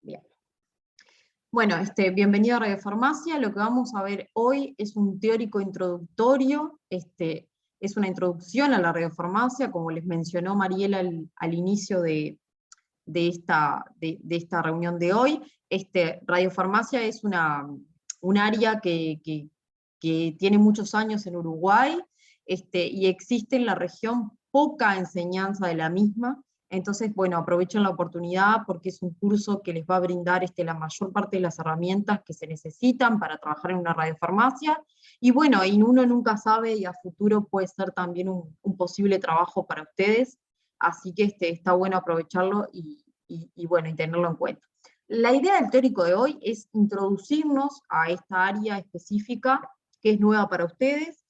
Bien. Bueno, bienvenido a Radiofarmacia. Lo que vamos a ver hoy es un teórico introductorio, es una introducción a la radiofarmacia, como les mencionó Mariela al inicio de esta reunión de hoy. Radiofarmacia es un área que tiene muchos años en Uruguay, y existe en la región poca enseñanza de la misma. Entonces, bueno, aprovechen la oportunidad porque es un curso que les va a brindar la mayor parte de las herramientas que se necesitan para trabajar en una radiofarmacia. Y bueno, y uno nunca sabe y a futuro puede ser también un posible trabajo para ustedes. Así que está bueno aprovecharlo bueno, y tenerlo en cuenta. La idea del teórico de hoy es introducirnos a esta área específica que es nueva para ustedes.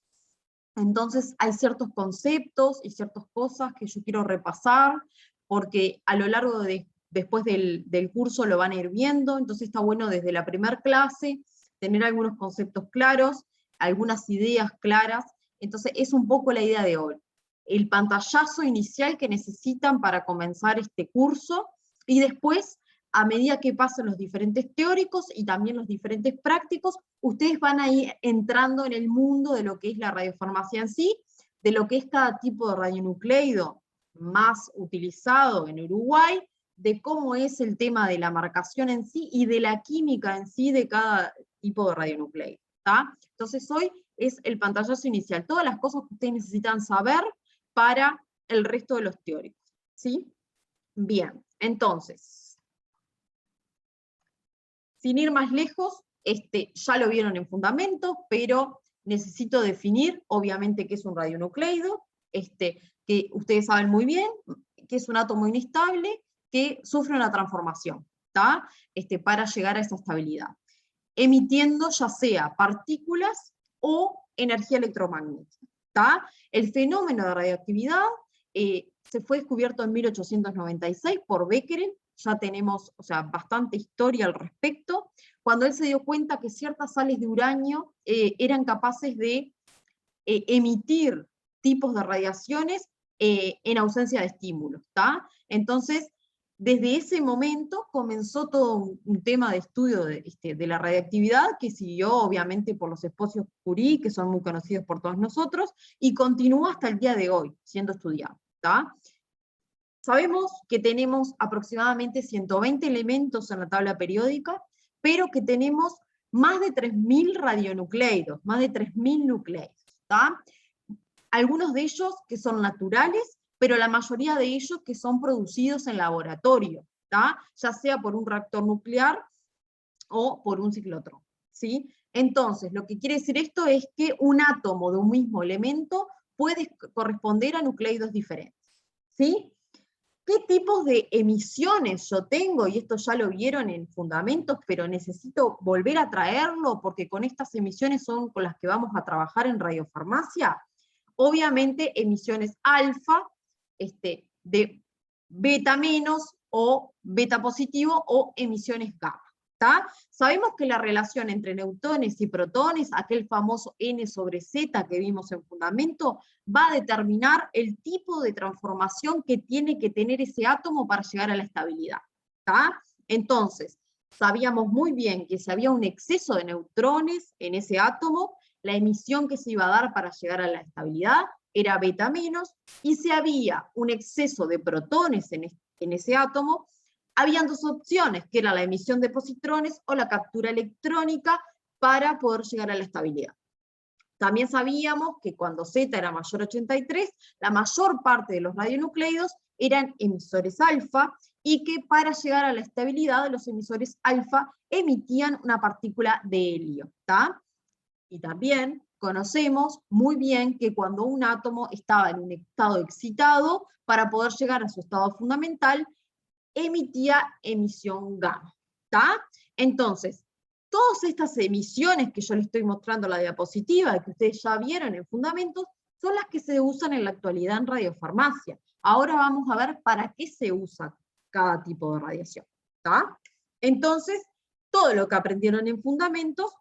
Entonces hay ciertos conceptos y ciertas cosas que yo quiero repasar, porque a lo largo después del curso lo van a ir viendo, entonces está bueno desde la primera clase tener algunos conceptos claros, algunas ideas claras. Entonces es un poco la idea de hoy. El pantallazo inicial que necesitan para comenzar este curso, y después, a medida que pasan los diferentes teóricos y también los diferentes prácticos, ustedes van a ir entrando en el mundo de lo que es la radiofarmacia en sí, de lo que es cada tipo de radionucleido más utilizado en Uruguay, de cómo es el tema de la marcación en sí y de la química en sí de cada tipo de radionucleido. ¿Tá? Entonces hoy es el pantallazo inicial, todas las cosas que ustedes necesitan saber para el resto de los teóricos. ¿Sí? Bien, entonces, sin ir más lejos, ya lo vieron en fundamentos, pero necesito definir, obviamente, qué es un radionucleido, que ustedes saben muy bien, que es un átomo inestable que sufre una transformación, ¿tá? Para llegar a esa estabilidad, emitiendo ya sea partículas o energía electromagnética, ¿tá? El fenómeno de radioactividad se fue descubierto en 1896 por Becquerel. Ya tenemos, o sea, bastante historia al respecto, cuando él se dio cuenta que ciertas sales de uranio eran capaces de emitir tipos de radiaciones en ausencia de estímulos, ¿tá? Entonces, desde ese momento comenzó todo un tema de estudio de la radiactividad, que siguió obviamente por los esposios Curie, que son muy conocidos por todos nosotros, y continúa hasta el día de hoy siendo estudiado, ¿tá? Sabemos que tenemos aproximadamente 120 elementos en la tabla periódica, pero que tenemos más de 3.000 radionucleidos, más de 3.000 nucleidos, ¿tá? Algunos de ellos que son naturales, pero la mayoría de ellos que son producidos en laboratorio, ¿tá? Ya sea por un reactor nuclear o por un ciclotrón, ¿sí? Entonces, lo que quiere decir esto es que un átomo de un mismo elemento puede corresponder a nucleidos diferentes, ¿sí? ¿Qué tipos de emisiones yo tengo? Y esto ya lo vieron en fundamentos, pero necesito volver a traerlo porque con estas emisiones son con las que vamos a trabajar en radiofarmacia. Obviamente emisiones alfa, de beta menos o beta positivo, o emisiones gamma. ¿Tá? Sabemos que la relación entre neutrones y protones, aquel famoso N/Z que vimos en fundamento, va a determinar el tipo de transformación que tiene que tener ese átomo para llegar a la estabilidad. ¿Tá? Entonces, sabíamos muy bien que si había un exceso de neutrones en ese átomo, la emisión que se iba a dar para llegar a la estabilidad era beta menos, y si había un exceso de protones en ese átomo, habían dos opciones, que era la emisión de positrones o la captura electrónica para poder llegar a la estabilidad. También sabíamos que cuando Z era mayor a 83, la mayor parte de los radionucleidos eran emisores alfa, y que para llegar a la estabilidad los emisores alfa emitían una partícula de helio, ¿tá? Y también conocemos muy bien que cuando un átomo estaba en un estado excitado, para poder llegar a su estado fundamental, emitía emisión gamma, ¿tá? Entonces, todas estas emisiones que yo les estoy mostrando en la diapositiva, que ustedes ya vieron en fundamentos, son las que se usan en la actualidad en radiofarmacia. Ahora vamos a ver para qué se usa cada tipo de radiación, ¿tá? Entonces, todo lo que aprendieron en fundamentos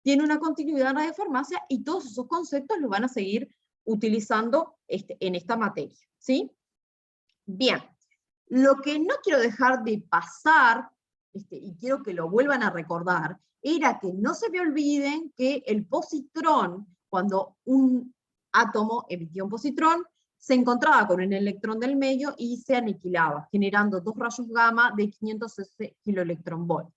tiene una continuidad en radiofarmacia, y todos esos conceptos los van a seguir utilizando en esta materia, ¿sí? Bien. Lo que no quiero dejar de pasar y quiero que lo vuelvan a recordar, era que no se me olviden que el positrón, cuando un átomo emitía un positrón, se encontraba con un electrón del medio y se aniquilaba, generando 2 rayos gamma de 500 kiloelectronvolts.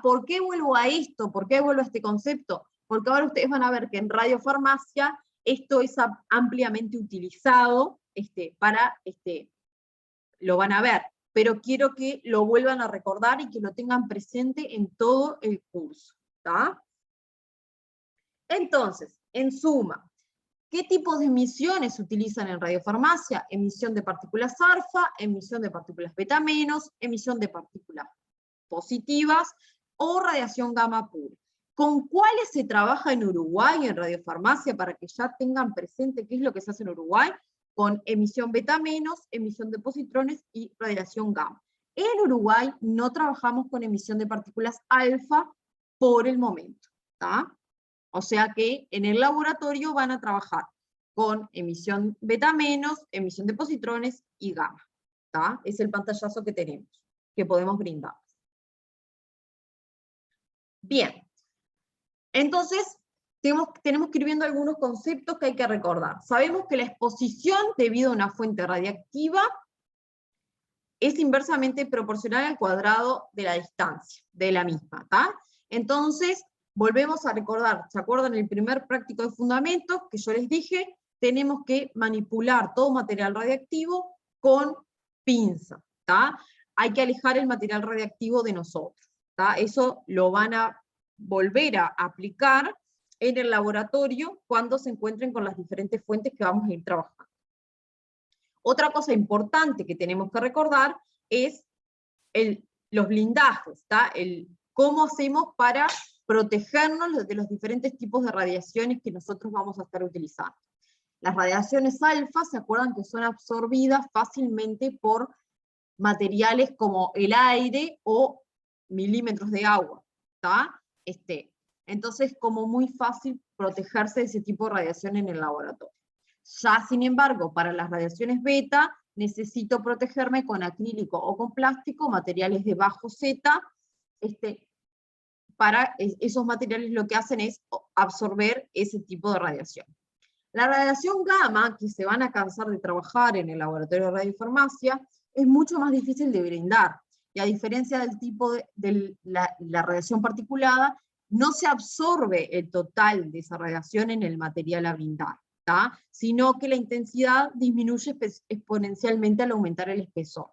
¿Por qué vuelvo a esto? ¿Por qué vuelvo a este concepto? Porque ahora ustedes van a ver que en radiofarmacia esto es ampliamente utilizado lo van a ver, pero quiero que lo vuelvan a recordar y que lo tengan presente en todo el curso. ¿Tá? Entonces, en suma, ¿qué tipos de emisiones se utilizan en radiofarmacia? Emisión de partículas alfa, emisión de partículas beta menos, emisión de partículas positivas o radiación gamma pura. ¿Con cuáles se trabaja en Uruguay en radiofarmacia para que ya tengan presente qué es lo que se hace en Uruguay? Con emisión beta menos, emisión de positrones y radiación gamma. En Uruguay no trabajamos con emisión de partículas alfa por el momento. ¿Tá? O sea que en el laboratorio van a trabajar con emisión beta menos, emisión de positrones y gamma. ¿Tá? Es el pantallazo que tenemos, que podemos brindar. Bien, entonces tenemos que ir viendo algunos conceptos que hay que recordar. Sabemos que la exposición debido a una fuente radiactiva es inversamente proporcional al cuadrado de la distancia de la misma. ¿Tá? Entonces, volvemos a recordar, ¿se acuerdan el primer práctico de fundamentos que yo les dije? Tenemos que manipular todo material radiactivo con pinza. ¿Tá? Hay que alejar el material radiactivo de nosotros. ¿Tá? Eso lo van a volver a aplicar en el laboratorio cuando se encuentren con las diferentes fuentes que vamos a ir trabajando. Otra cosa importante que tenemos que recordar es los blindajes, ¿tá? Cómo hacemos para protegernos de los diferentes tipos de radiaciones que nosotros vamos a estar utilizando. Las radiaciones alfa, ¿se acuerdan que son absorbidas fácilmente por materiales como el aire o milímetros de agua? ¿Tá? Entonces, como muy fácil protegerse de ese tipo de radiación en el laboratorio. Ya, sin embargo, para las radiaciones beta, necesito protegerme con acrílico o con plástico, materiales de bajo Z. Para esos materiales lo que hacen es absorber ese tipo de radiación. La radiación gamma, que se van a cansar de trabajar en el laboratorio de radiofarmacia, es mucho más difícil de brindar. Y a diferencia del tipo de la radiación particulada, no se absorbe el total de esa radiación en el material a brindar, ¿tá? Sino que la intensidad disminuye exponencialmente al aumentar el espesor.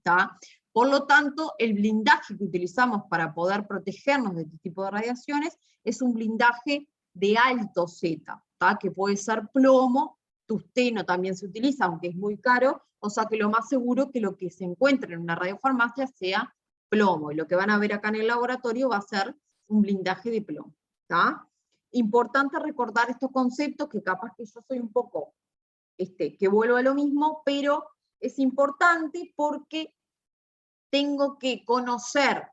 ¿Tá? Por lo tanto, el blindaje que utilizamos para poder protegernos de este tipo de radiaciones es un blindaje de alto Z, ¿tá? Que puede ser plomo, tungsteno también se utiliza, aunque es muy caro, o sea que lo más seguro es que lo que se encuentre en una radiofarmacia sea plomo, y lo que van a ver acá en el laboratorio va a ser un blindaje de plomo. ¿Tá? Importante recordar estos conceptos, que capaz que yo soy un poco, que vuelvo a lo mismo, pero es importante porque tengo que conocer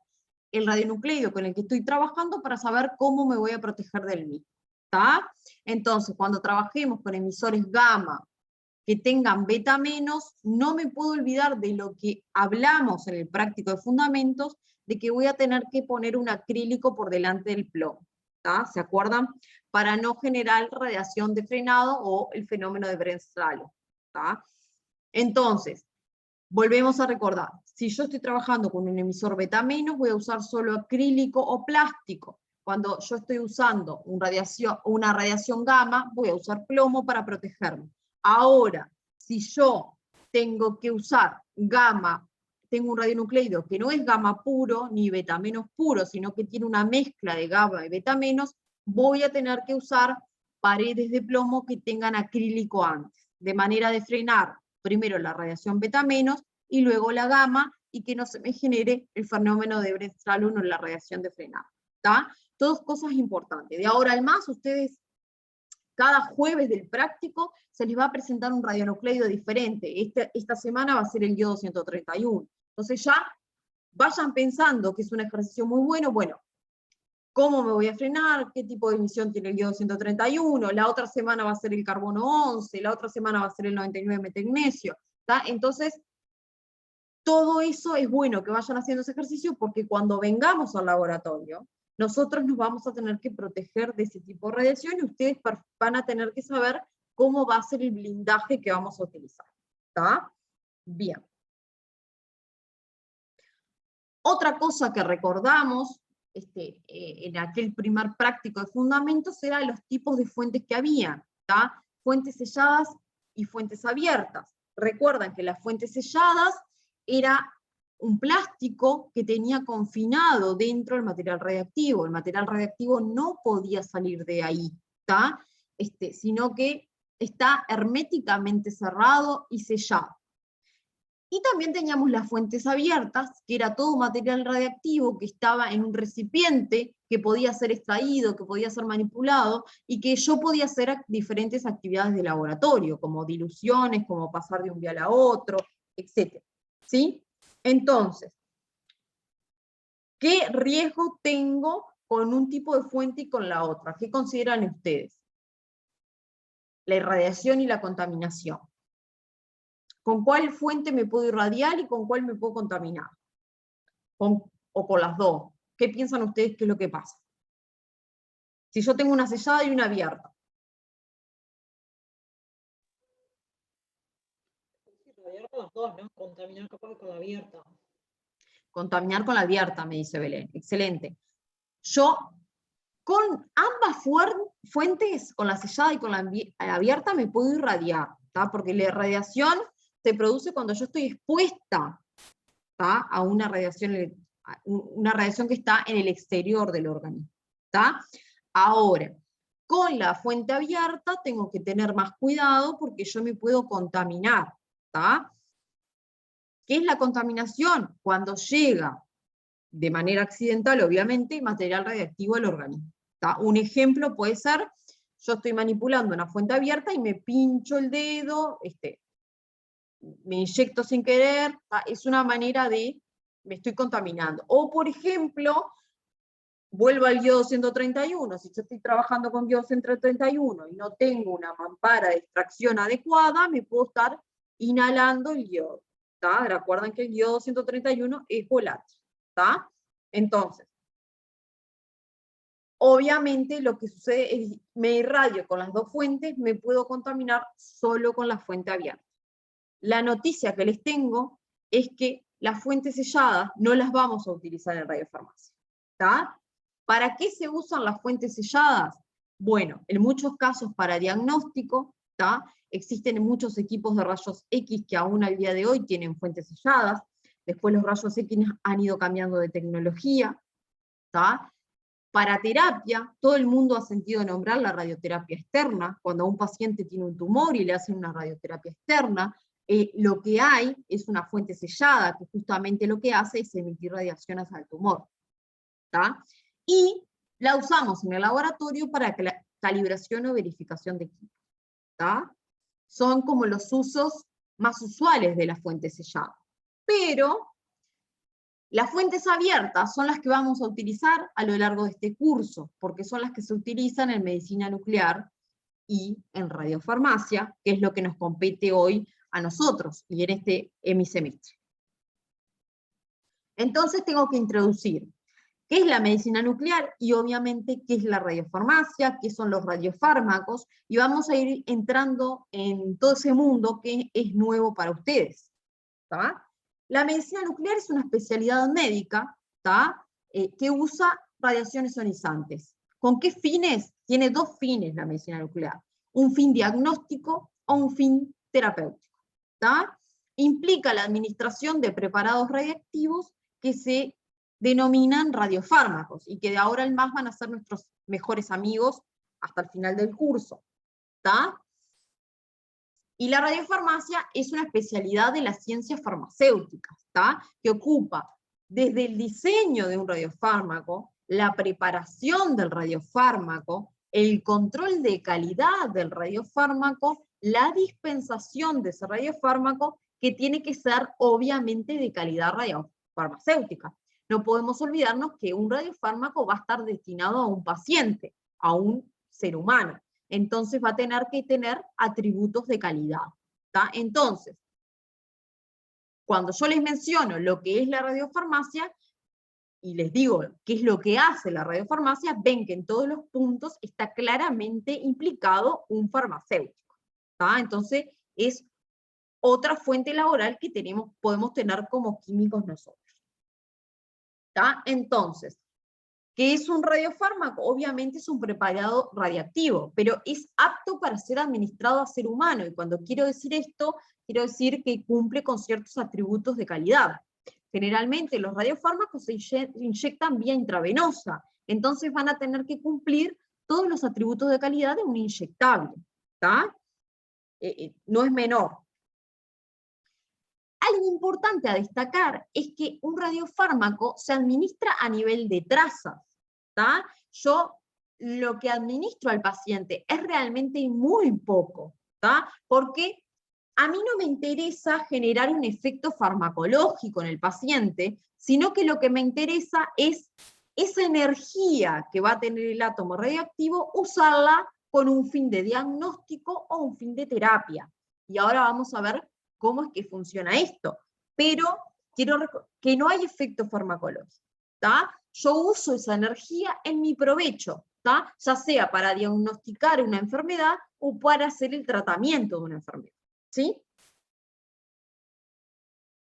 el radionucleido con el que estoy trabajando para saber cómo me voy a proteger del mismo. ¿Tá? Entonces, cuando trabajemos con emisores gamma que tengan beta menos, no me puedo olvidar de lo que hablamos en el práctico de fundamentos, de que voy a tener que poner un acrílico por delante del plomo. ¿Tá? ¿Se acuerdan? Para no generar radiación de frenado o el fenómeno de Brent-Slalom. ¿Tá? Entonces, volvemos a recordar, si yo estoy trabajando con un emisor beta menos, voy a usar solo acrílico o plástico. Cuando yo estoy usando una radiación gamma, voy a usar plomo para protegerme. Ahora, si yo tengo que usar gamma, tengo un radionucleido que no es gamma puro ni beta menos puro, sino que tiene una mezcla de gamma y beta menos, voy a tener que usar paredes de plomo que tengan acrílico antes, de manera de frenar primero la radiación beta menos y luego la gamma, y que no se me genere el fenómeno de Brent-Slalom o la radiación de frenado. ¿Tá? Todas cosas importantes. De ahora al más, ustedes, cada jueves del práctico, se les va a presentar un radionucleido diferente. Esta semana va a ser el iodo 131. Entonces ya vayan pensando que es un ejercicio muy bueno. Bueno, ¿cómo me voy a frenar? ¿Qué tipo de emisión tiene el iodo 131? La otra semana va a ser el carbono 11, la otra semana va a ser el 99 metagnesio. ¿Tá? Entonces, todo eso es bueno que vayan haciendo ese ejercicio porque cuando vengamos al laboratorio, nosotros nos vamos a tener que proteger de ese tipo de radiación y ustedes van a tener que saber cómo va a ser el blindaje que vamos a utilizar. ¿Está? Bien. Otra cosa que recordamos en aquel primer práctico de fundamentos eran los tipos de fuentes que había, ¿tá? Fuentes selladas y fuentes abiertas. Recuerdan que las fuentes selladas era un plástico que tenía confinado dentro del material radiactivo. El material radiactivo no podía salir de ahí, ¿tá? Sino que está herméticamente cerrado y sellado. Y también teníamos las fuentes abiertas, que era todo material radiactivo que estaba en un recipiente, que podía ser extraído, que podía ser manipulado, y que yo podía hacer diferentes actividades de laboratorio, como diluciones, como pasar de un vial a otro, etc. ¿Sí? Entonces, ¿qué riesgo tengo con un tipo de fuente y con la otra? ¿Qué consideran ustedes? La irradiación y la contaminación. ¿Con cuál fuente me puedo irradiar y con cuál me puedo contaminar? O con las dos. ¿Qué piensan ustedes que es lo que pasa? Si yo tengo una sellada y una abierta. Irradiar con las dos, ¿no? Contaminar capaz con la abierta. Contaminar con la abierta, me dice Belén. Excelente. Yo, con ambas fuentes, con la sellada y con la abierta, me puedo irradiar, ¿tá? Porque la irradiación se produce cuando yo estoy expuesta, ¿tá? A una radiación que está en el exterior del organismo, ¿tá? Ahora, con la fuente abierta tengo que tener más cuidado porque yo me puedo contaminar, ¿tá? ¿Qué es la contaminación? Cuando llega, de manera accidental, obviamente, material radiactivo al organismo, ¿tá? Un ejemplo puede ser, yo estoy manipulando una fuente abierta y me pincho el dedo, me inyecto sin querer, ¿tá? Es una manera de, me estoy contaminando. O, por ejemplo, vuelvo al yodo 131, si yo estoy trabajando con yodo 131 y no tengo una mampara de extracción adecuada, me puedo estar inhalando el yodo, ¿tá? Recuerden que el yodo 131 es volátil, ¿tá? Entonces, obviamente lo que sucede es, me irradio con las dos fuentes, me puedo contaminar solo con la fuente abierta. La noticia que les tengo es que las fuentes selladas no las vamos a utilizar en radiofarmacia, ¿tá? ¿Para qué se usan las fuentes selladas? Bueno, en muchos casos para diagnóstico, ¿tá? Existen muchos equipos de rayos X que aún al día de hoy tienen fuentes selladas, después los rayos X han ido cambiando de tecnología, ¿tá? Para terapia, todo el mundo ha sentido nombrar la radioterapia externa, cuando un paciente tiene un tumor y le hacen una radioterapia externa, lo que hay es una fuente sellada que justamente lo que hace es emitir radiación hacia el tumor, ¿tá? Y la usamos en el laboratorio para calibración o verificación de equipos, ¿tá? Son como los usos más usuales de la fuente sellada. Pero las fuentes abiertas son las que vamos a utilizar a lo largo de este curso, porque son las que se utilizan en medicina nuclear y en radiofarmacia, que es lo que nos compete hoy a nosotros y en este hemisemestre. Entonces tengo que introducir qué es la medicina nuclear y obviamente qué es la radiofarmacia, qué son los radiofármacos, y vamos a ir entrando en todo ese mundo que es nuevo para ustedes, ¿tá? La medicina nuclear es una especialidad médica, ¿tá? Que usa radiaciones ionizantes. ¿Con qué fines? Tiene dos fines la medicina nuclear. Un fin diagnóstico o un fin terapéutico, ¿tá? Implica la administración de preparados radiactivos que se denominan radiofármacos y que de ahora en más van a ser nuestros mejores amigos hasta el final del curso, ¿tá? Y la radiofarmacia es una especialidad de las ciencias farmacéuticas, ¿tá? Que ocupa desde el diseño de un radiofármaco, la preparación del radiofármaco, el control de calidad del radiofármaco, la dispensación de ese radiofármaco, que tiene que ser obviamente de calidad radiofarmacéutica. No podemos olvidarnos que un radiofármaco va a estar destinado a un paciente, a un ser humano. Entonces va a tener que tener atributos de calidad, ¿tá? Entonces, cuando yo les menciono lo que es la radiofarmacia, y les digo qué es lo que hace la radiofarmacia, ven que en todos los puntos está claramente implicado un farmacéutico. ¿Tá? Entonces, es otra fuente laboral que podemos tener como químicos nosotros. ¿Tá? Entonces, ¿qué es un radiofármaco? Obviamente es un preparado radiactivo, pero es apto para ser administrado a ser humano. Y cuando quiero decir esto, quiero decir que cumple con ciertos atributos de calidad. Generalmente los radiofármacos se inyectan vía intravenosa, entonces van a tener que cumplir todos los atributos de calidad de un inyectable. ¿Tá? No es menor. Algo importante a destacar es que un radiofármaco se administra a nivel de trazas. ¿Tá? Yo lo que administro al paciente es realmente muy poco, ¿tá? Porque a mí no me interesa generar un efecto farmacológico en el paciente, sino que lo que me interesa es esa energía que va a tener el átomo radioactivo, usarla con un fin de diagnóstico o un fin de terapia. Y ahora vamos a ver cómo es que funciona esto. Pero quiero que no hay efecto farmacológico. ¿Tá? Yo uso esa energía en mi provecho, ¿tá? Ya sea para diagnosticar una enfermedad o para hacer el tratamiento de una enfermedad. ¿Sí?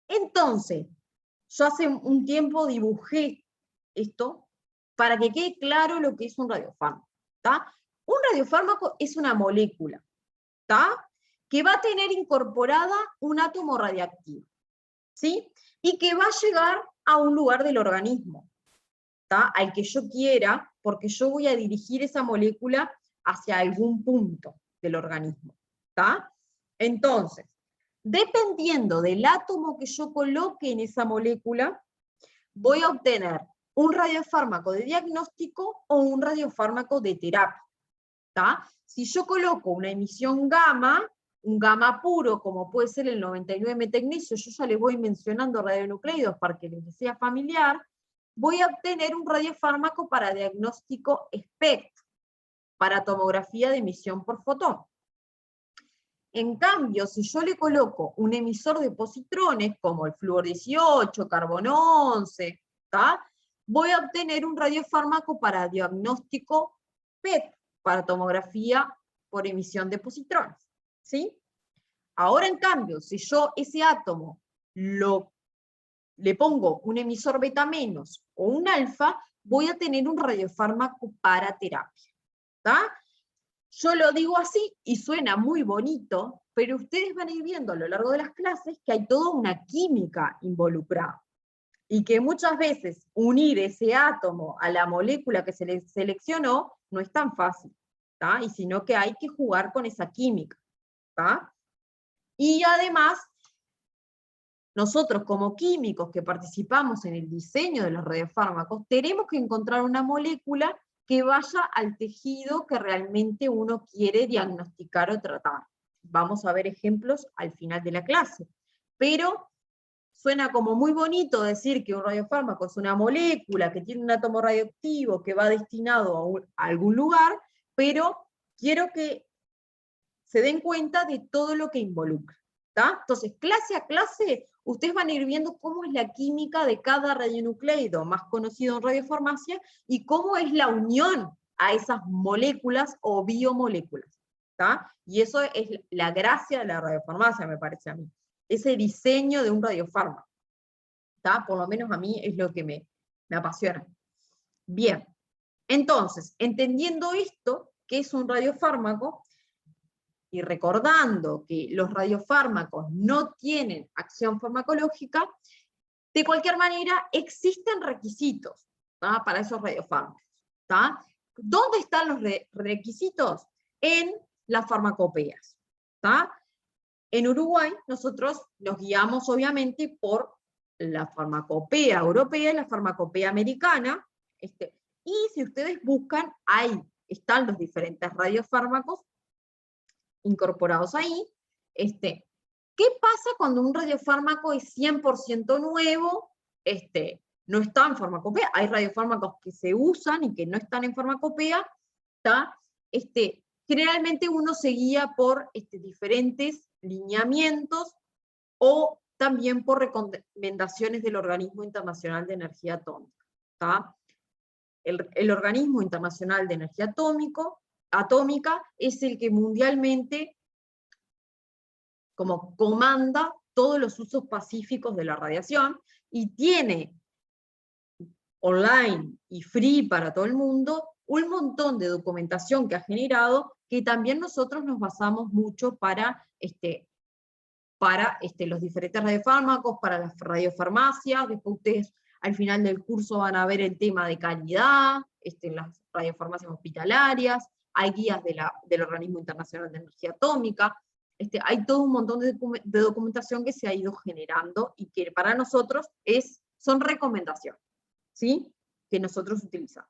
Entonces, yo hace un tiempo dibujé esto para que quede claro lo que es un radiofármaco. ¿Tá? Un radiofármaco es una molécula, ¿tá? Que va a tener incorporada un átomo radiactivo, ¿sí? Y que va a llegar a un lugar del organismo, ¿tá? Al que yo quiera, porque yo voy a dirigir esa molécula hacia algún punto del organismo. ¿Tá? Entonces, dependiendo del átomo que yo coloque en esa molécula, voy a obtener un radiofármaco de diagnóstico o un radiofármaco de terapia. ¿Tá? Si yo coloco una emisión gamma, un gamma puro, como puede ser el 99 metagnesio, yo ya les voy mencionando radionucleidos para que les sea familiar, voy a obtener un radiofármaco para diagnóstico SPECT, para tomografía de emisión por fotón. En cambio, si yo le coloco un emisor de positrones, como el flúor 18, carbono 11, ¿tá? Voy a obtener un radiofármaco para diagnóstico PET, para tomografía por emisión de positrones. ¿Sí? Ahora, en cambio, si yo ese átomo le pongo un emisor beta menos o un alfa, voy a tener un radiofármaco para terapia. ¿Tá? Yo lo digo así y suena muy bonito, pero ustedes van a ir viendo a lo largo de las clases que hay toda una química involucrada. Y que muchas veces unir ese átomo a la molécula que se le seleccionó no es tan fácil, ¿tá? Y sino que hay que jugar con esa química. ¿Tá? Y además, nosotros como químicos que participamos en el diseño de los radiofármacos, tenemos que encontrar una molécula que vaya al tejido que realmente uno quiere diagnosticar o tratar. Vamos a ver ejemplos al final de la clase. Pero suena como muy bonito decir que un radiofármaco es una molécula que tiene un átomo radioactivo que va destinado a algún lugar, pero quiero que se den cuenta de todo lo que involucra. ¿Tá? Entonces, clase a clase, ustedes van a ir viendo cómo es la química de cada radionucleido, más conocido en radiofarmacia, y cómo es la unión a esas moléculas o biomoléculas. ¿Tá? Y eso es la gracia de la radiofarmacia, me parece a mí. Ese diseño de un radiofármaco. ¿Tá? Por lo menos a mí es lo que me apasiona. Bien, entonces, entendiendo esto, ¿qué es un radiofármaco? Y recordando que los radiofármacos no tienen acción farmacológica, de cualquier manera existen requisitos, ¿tá? Para esos radiofármacos. ¿Tá? ¿Dónde están los requisitos? En las farmacopeas. ¿Tá? En Uruguay nosotros nos guiamos obviamente por la farmacopea europea y la farmacopea americana. Y si ustedes buscan, ahí están los diferentes radiofármacos incorporados ahí. ¿Qué pasa cuando un radiofármaco es 100% nuevo? No está en farmacopea. Hay radiofármacos que se usan y que no están en farmacopea. ¿Tá? Generalmente uno se guía por diferentes lineamientos o también por recomendaciones del Organismo Internacional de Energía Atómica. ¿Tá? El Organismo Internacional de Energía Atómica es el que mundialmente como comanda todos los usos pacíficos de la radiación, y tiene online y free para todo el mundo un montón de documentación que ha generado, que también nosotros nos basamos mucho para los diferentes radiofármacos, para las radiofarmacias. Después ustedes al final del curso van a ver el tema de calidad, en las radiofarmacias hospitalarias, hay guías del Organismo Internacional de Energía Atómica, hay todo un montón de documentación que se ha ido generando y que para nosotros son recomendaciones, ¿sí? Que nosotros utilizamos.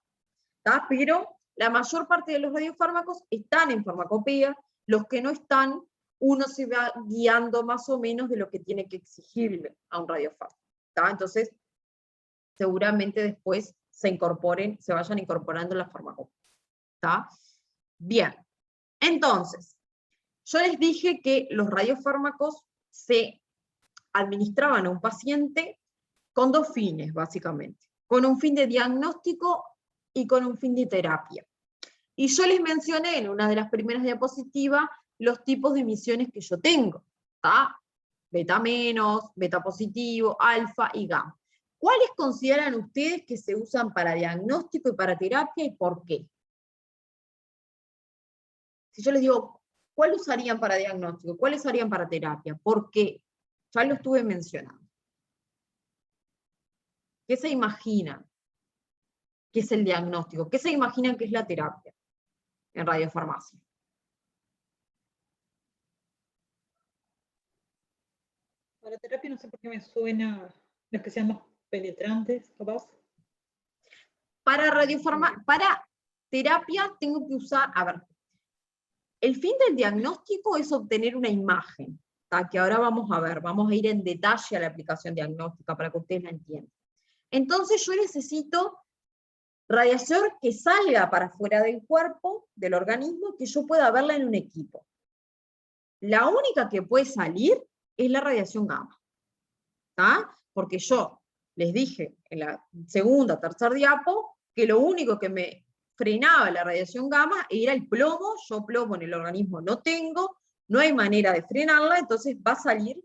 ¿Tá? Pero la mayor parte de los radiofármacos están en farmacopea, los que no están, uno se va guiando más o menos de lo que tiene que exigirle a un radiofármaco. ¿Tá? Entonces, seguramente después se vayan incorporando en la farmacopea. ¿Tá? Bien, entonces, yo les dije que los radiofármacos se administraban a un paciente con dos fines, básicamente. Con un fin de diagnóstico y con un fin de terapia. Y yo les mencioné en una de las primeras diapositivas los tipos de emisiones que yo tengo. ¿Tá? Beta menos, beta positivo, alfa y gamma. ¿Cuáles consideran ustedes que se usan para diagnóstico y para terapia y por qué? Si yo les digo, ¿cuál usarían para diagnóstico? ¿Cuáles usarían para terapia? ¿Por qué? Ya lo estuve mencionando. ¿Qué se imaginan que es el diagnóstico? ¿Qué se imaginan que es la terapia en radiofarmacia? Para terapia no sé por qué me suena los que sean más penetrantes, capaz. Para terapia tengo que usar, a ver, el fin del diagnóstico es obtener una imagen, ¿tá? Que ahora vamos a ir en detalle a la aplicación diagnóstica para que ustedes la entiendan. Entonces yo necesito radiación que salga para fuera del cuerpo, del organismo, que yo pueda verla en un equipo. La única que puede salir es la radiación gamma. ¿Tá? Porque yo les dije en la segunda, tercer diapo, que lo único que me frenaba la radiación gamma era el plomo. Yo plomo en el organismo no tengo, no hay manera de frenarla, entonces va a salir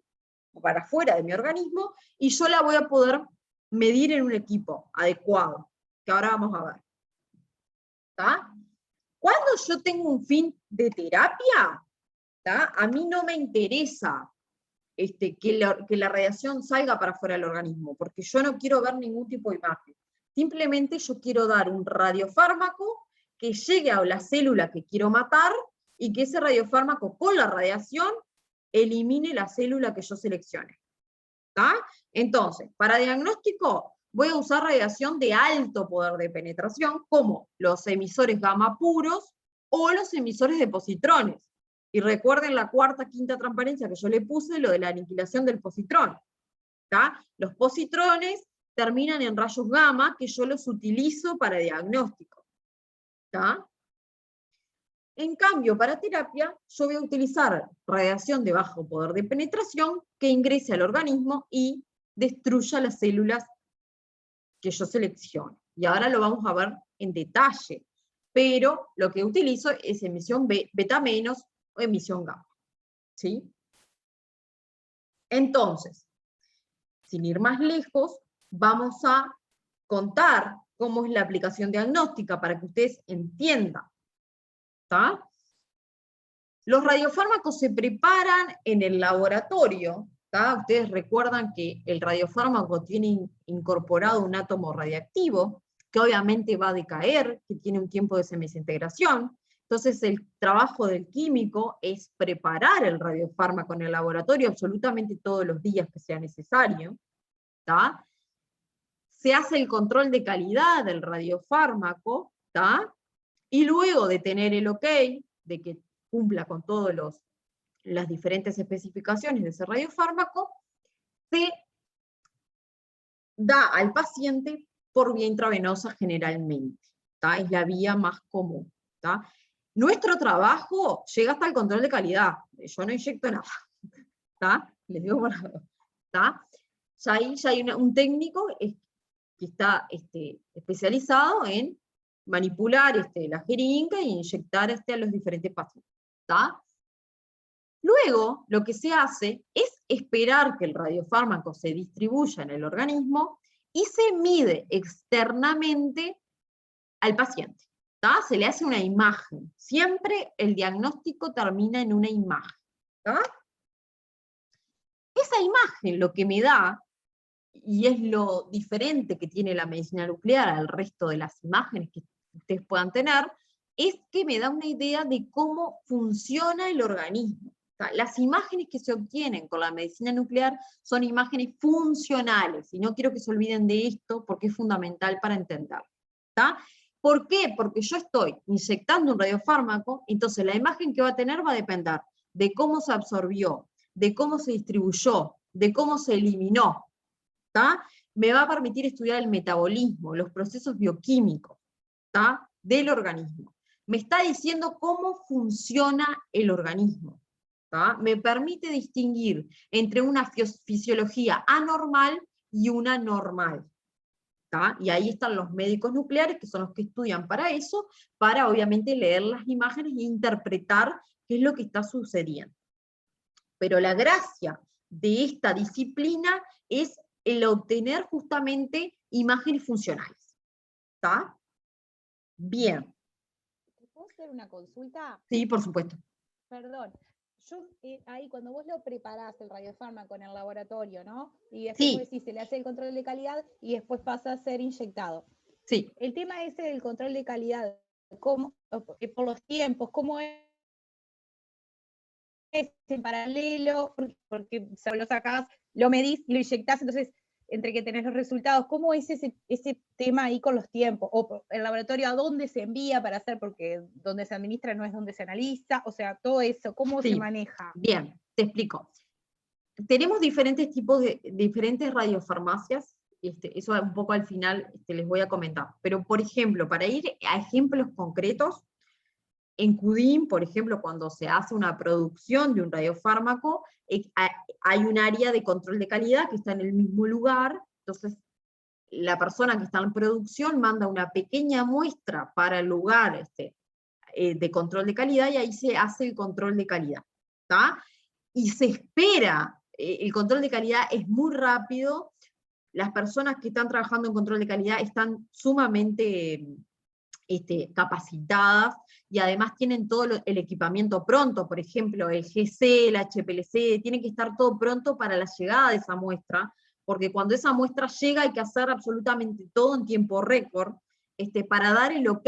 para afuera de mi organismo y yo la voy a poder medir en un equipo adecuado, que ahora vamos a ver. ¿Tá? Cuando yo tengo un fin de terapia, ¿tá? A mí no me interesa que la radiación salga para afuera del organismo, porque yo no quiero ver ningún tipo de imagen. Simplemente yo quiero dar un radiofármaco que llegue a la célula que quiero matar y que ese radiofármaco con la radiación elimine la célula que yo seleccione. ¿Tá? Entonces, para diagnóstico voy a usar radiación de alto poder de penetración, como los emisores gamma puros o los emisores de positrones. Y recuerden la cuarta, quinta transparencia que yo le puse, lo de la aniquilación del positrón. ¿Tá? Los positrones terminan en rayos gamma, que yo los utilizo para diagnóstico. ¿Tá? En cambio, para terapia, yo voy a utilizar radiación de bajo poder de penetración que ingrese al organismo y destruya las células que yo selecciono. Y ahora lo vamos a ver en detalle. Pero lo que utilizo es emisión beta menos o emisión gamma. ¿Sí? Entonces, sin ir más lejos, vamos a contar cómo es la aplicación diagnóstica para que ustedes entiendan. ¿Tá? Los radiofármacos se preparan en el laboratorio. ¿Tá? Ustedes recuerdan que el radiofármaco tiene incorporado un átomo radiactivo, que obviamente va a decaer, que tiene un tiempo de semidesintegración. Entonces el trabajo del químico es preparar el radiofármaco en el laboratorio absolutamente todos los días que sea necesario. ¿Tá? Se hace el control de calidad del radiofármaco, ¿tá? Y luego de tener el ok, de que cumpla con todas las diferentes especificaciones de ese radiofármaco, se da al paciente por vía intravenosa generalmente. ¿Tá? Es la vía más común. ¿Tá? Nuestro trabajo llega hasta el control de calidad. Yo no inyecto nada. ¿Tá? Les digo por algo. ¿tá? Ya hay un técnico que está especializado en manipular la jeringa e inyectar a los diferentes pacientes. ¿Tá? Luego, lo que se hace es esperar que el radiofármaco se distribuya en el organismo y se mide externamente al paciente. ¿Tá? Se le hace una imagen. Siempre el diagnóstico termina en una imagen. ¿Tá? Esa imagen lo que me da, y es lo diferente que tiene la medicina nuclear al resto de las imágenes que ustedes puedan tener, es que me da una idea de cómo funciona el organismo. Las imágenes que se obtienen con la medicina nuclear son imágenes funcionales, y no quiero que se olviden de esto porque es fundamental para entenderlo. ¿Por qué? Porque yo estoy inyectando un radiofármaco, entonces la imagen que va a tener va a depender de cómo se absorbió, de cómo se distribuyó, de cómo se eliminó. ¿Tá? Me va a permitir estudiar el metabolismo, los procesos bioquímicos, ¿tá? Del organismo. Me está diciendo cómo funciona el organismo. ¿Tá? Me permite distinguir entre una fisiología anormal y una normal. ¿Tá? Y ahí están los médicos nucleares, que son los que estudian para eso, para obviamente leer las imágenes e interpretar qué es lo que está sucediendo. Pero la gracia de esta disciplina es el obtener justamente imágenes funcionales. ¿Está? Bien. ¿Te puedo hacer una consulta? Sí, por supuesto. Perdón. Yo ahí cuando vos lo preparás el radiofármaco en el laboratorio, ¿no? Y después Sí. vos decís, se le hace el control de calidad y después pasa a ser inyectado. Sí. El tema ese del control de calidad, ¿cómo, por los tiempos, cómo es en paralelo? Porque lo sacás, lo medís y lo inyectás, entonces entre que tenés los resultados, ¿cómo es ese tema ahí con los tiempos? O el laboratorio, ¿a dónde se envía para hacer? Porque donde se administra no es donde se analiza, o sea, todo eso, ¿cómo se maneja? Bien, te explico. Tenemos diferentes tipos de, diferentes radiofarmacias, eso un poco al final les voy a comentar, pero por ejemplo, para ir a ejemplos concretos, en CUDIM, por ejemplo, cuando se hace una producción de un radiofármaco, hay un área de control de calidad que está en el mismo lugar, entonces la persona que está en producción manda una pequeña muestra para el lugar de control de calidad, y ahí se hace el control de calidad. ¿Tá? Y se espera, el control de calidad es muy rápido, las personas que están trabajando en control de calidad están sumamente capacitadas, y además tienen todo el equipamiento pronto, por ejemplo, el GC, el HPLC, tiene que estar todo pronto para la llegada de esa muestra, porque cuando esa muestra llega hay que hacer absolutamente todo en tiempo récord, para dar el ok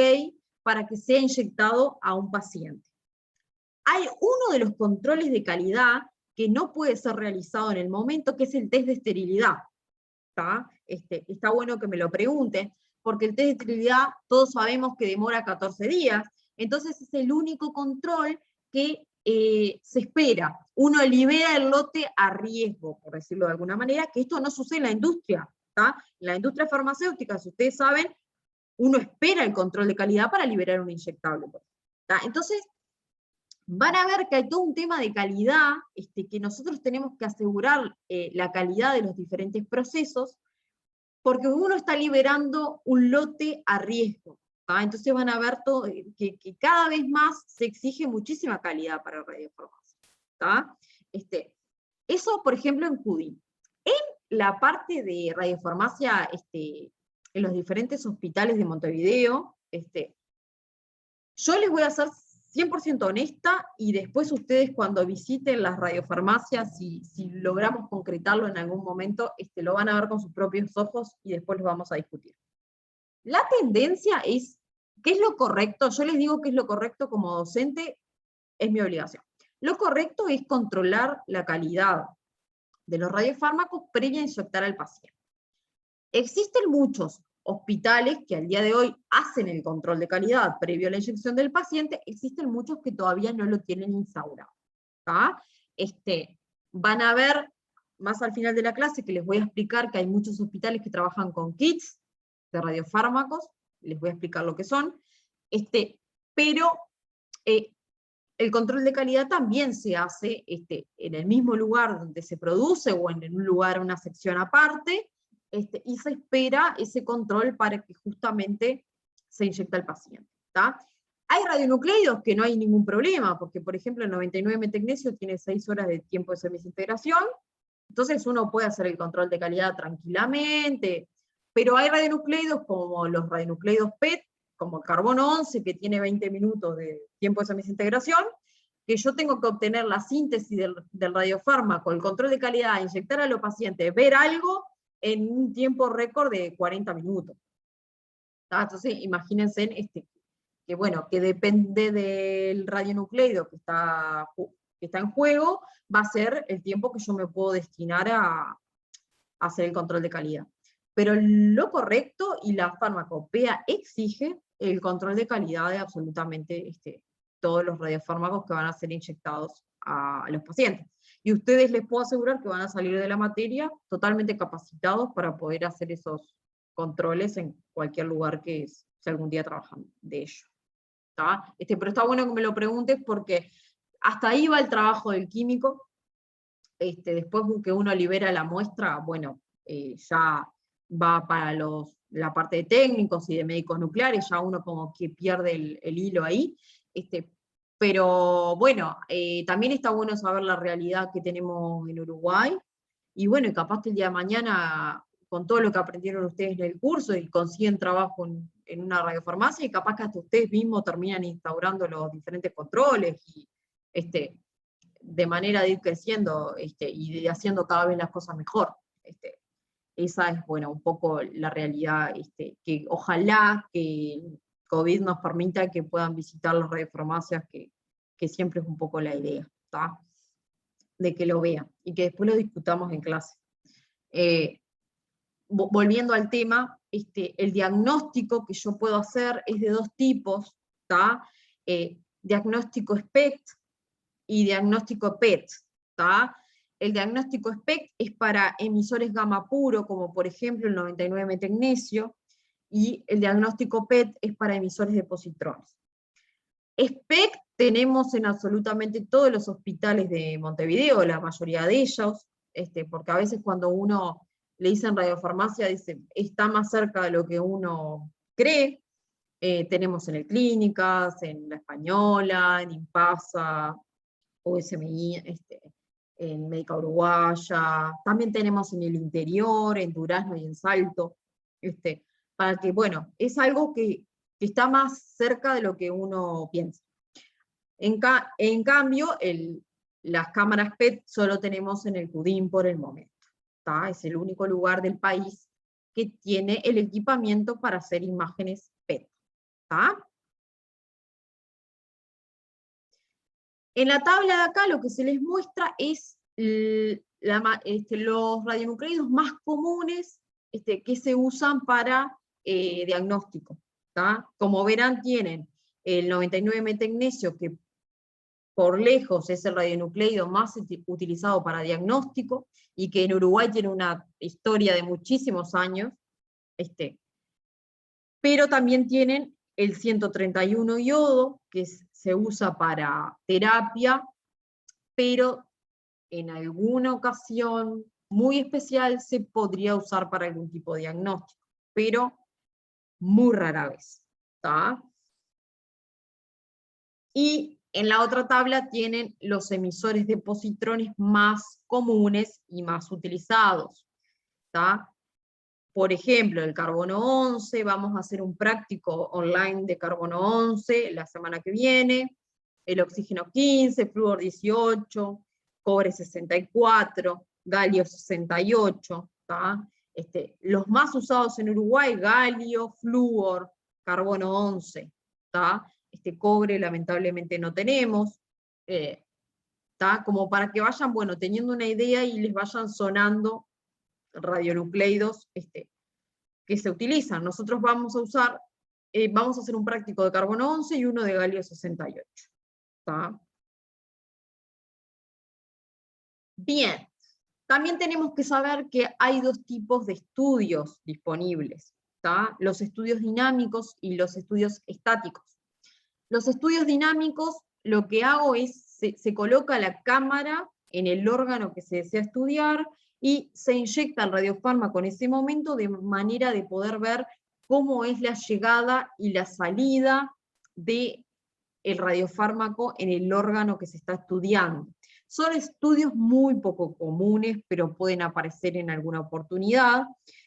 para que sea inyectado a un paciente. Hay uno de los controles de calidad que no puede ser realizado en el momento, que es el test de esterilidad. ¿Tá? Está bueno que me lo pregunten, porque el test de esterilidad todos sabemos que demora 14 días, entonces es el único control que se espera. Uno libera el lote a riesgo, por decirlo de alguna manera, que esto no sucede en la industria. ¿Tá? En la industria farmacéutica, si ustedes saben, uno espera el control de calidad para liberar un inyectable. ¿Tá? Entonces, van a ver que hay todo un tema de calidad, que nosotros tenemos que asegurar la calidad de los diferentes procesos, porque uno está liberando un lote a riesgo. ¿Tá? Entonces van a ver todo, que cada vez más se exige muchísima calidad para el radiofarmacia. ¿Tá? Eso, por ejemplo, en CUDI. En la parte de radiofarmacia, en los diferentes hospitales de Montevideo, yo les voy a hacer 100% honesta, y después ustedes cuando visiten las radiofarmacias, si logramos concretarlo en algún momento, lo van a ver con sus propios ojos y después lo vamos a discutir. La tendencia es, ¿qué es lo correcto? Yo les digo que es lo correcto como docente, es mi obligación. Lo correcto es controlar la calidad de los radiofármacos previa a inyectar al paciente. Existen muchos hospitales que al día de hoy hacen el control de calidad previo a la inyección del paciente, existen muchos que todavía no lo tienen instaurado. ¿Tá? Van a ver más al final de la clase que les voy a explicar que hay muchos hospitales que trabajan con kits de radiofármacos, les voy a explicar lo que son, pero el control de calidad también se hace en el mismo lugar donde se produce o en un lugar, una sección aparte, y se espera ese control para que justamente se inyecte al paciente. ¿Tá? Hay radionucleidos que no hay ningún problema, porque por ejemplo el 99 metagnesio tiene 6 horas de tiempo de semidesintegración, entonces uno puede hacer el control de calidad tranquilamente, pero hay radionucleidos como los radionucleidos PET, como el carbono 11, que tiene 20 minutos de tiempo de semidesintegración, que yo tengo que obtener la síntesis del radiofármaco, el control de calidad, inyectar a los pacientes, ver algo en un tiempo récord de 40 minutos. ¿Tá? Entonces, imagínense que bueno, que depende del radionucleido que está en juego, va a ser el tiempo que yo me puedo destinar a hacer el control de calidad. Pero lo correcto, y la farmacopea exige el control de calidad de absolutamente todos los radiofármacos que van a ser inyectados a los pacientes. Y ustedes les puedo asegurar que van a salir de la materia totalmente capacitados para poder hacer esos controles en cualquier lugar que si algún día trabajan de ello. ¿Tá? Pero está bueno que me lo preguntes porque hasta ahí va el trabajo del químico. Después que uno libera la muestra, bueno, ya va para la parte de técnicos y de médicos nucleares, ya uno como que pierde el hilo ahí. Pero bueno, también está bueno saber la realidad que tenemos en Uruguay, y bueno, y capaz que el día de mañana, con todo lo que aprendieron ustedes en el curso, y consiguen trabajo en una radiofarmacia, y capaz que hasta ustedes mismos terminan instaurando los diferentes controles, y de manera de ir creciendo, y de haciendo cada vez las cosas mejor. Esa es, bueno, un poco la realidad, que ojalá que el COVID nos permita que puedan visitar las radiofarmacias, que siempre es un poco la idea, ¿tá? De que lo vean, y que después lo discutamos en clase. Volviendo al tema, el diagnóstico que yo puedo hacer es de dos tipos, ¿tá? Diagnóstico SPECT y diagnóstico PET, ¿tá? El diagnóstico SPECT es para emisores gamma puro, como por ejemplo el 99 metagnesio, y el diagnóstico PET es para emisores de positrones. SPECT tenemos en absolutamente todos los hospitales de Montevideo, la mayoría de ellos, porque a veces cuando uno le dicen radiofarmacia, dice, está más cerca de lo que uno cree. Tenemos en el Clínicas, en La Española, en Impasa, USMI, en Médica Uruguaya, también tenemos en el interior, en Durazno y en Salto, para que, bueno, es algo que está más cerca de lo que uno piensa. En cambio, las cámaras PET solo tenemos en el CUDIM por el momento, ¿tá? Es el único lugar del país que tiene el equipamiento para hacer imágenes PET, ¿tá? En la tabla de acá lo que se les muestra es los radionucleidos más comunes que se usan para diagnóstico, ¿tá? Como verán, tienen el 99 metagnesio, que por lejos es el radionucleido más utilizado para diagnóstico, y que en Uruguay tiene una historia de muchísimos años, pero también tienen el 131 iodo, que se usa para terapia, pero en alguna ocasión muy especial se podría usar para algún tipo de diagnóstico, pero muy rara vez, ¿tá? Y en la otra tabla tienen los emisores de positrones más comunes y más utilizados, ¿tá? Por ejemplo, el carbono 11, vamos a hacer un práctico online de carbono 11 la semana que viene, el oxígeno 15, flúor 18, cobre 64, galio 68, ¿tá? Los más usados en Uruguay, galio, flúor, carbono 11, ¿tá? Cobre lamentablemente no tenemos, ¿tá? Como para que vayan, bueno, teniendo una idea y les vayan sonando radionucleidos que se utilizan. Nosotros vamos a usar, vamos a hacer un práctico de carbono 11 y uno de galio 68. ¿Tá? Bien, también tenemos que saber que hay dos tipos de estudios disponibles, ¿tá? Los estudios dinámicos y los estudios estáticos. Los estudios dinámicos lo que hago es, se coloca la cámara en el órgano que se desea estudiar, y se inyecta el radiofármaco en ese momento de manera de poder ver cómo es la llegada y la salida del radiofármaco en el órgano que se está estudiando. Son estudios muy poco comunes, pero pueden aparecer en alguna oportunidad,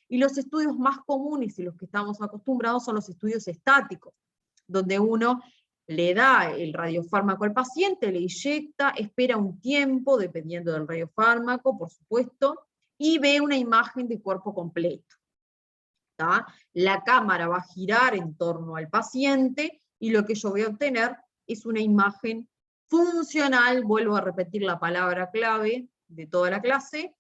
y los estudios más comunes y los que estamos acostumbrados son los estudios estáticos, donde uno le da el radiofármaco al paciente, le inyecta, espera un tiempo, dependiendo del radiofármaco, por supuesto, y ve una imagen de cuerpo completo. ¿Tá? La cámara va a girar en torno al paciente, y lo que yo voy a obtener es una imagen funcional, vuelvo a repetir la palabra clave de toda la clase,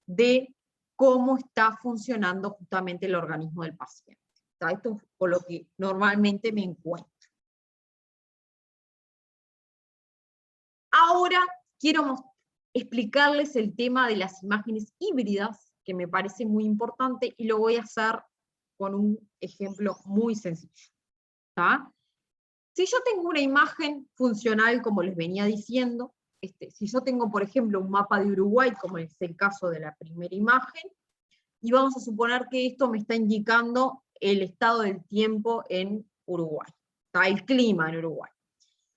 de cómo está funcionando justamente el organismo del paciente. ¿Tá? Esto es con lo que normalmente me encuentro. Ahora quiero explicarles el tema de las imágenes híbridas, que me parece muy importante, y lo voy a hacer con un ejemplo muy sencillo. ¿Tá? Si yo tengo una imagen funcional, como les venía diciendo, si yo tengo, por ejemplo, un mapa de Uruguay, como es el caso de la primera imagen, y vamos a suponer que esto me está indicando el estado del tiempo en Uruguay, ¿tá? El clima en Uruguay.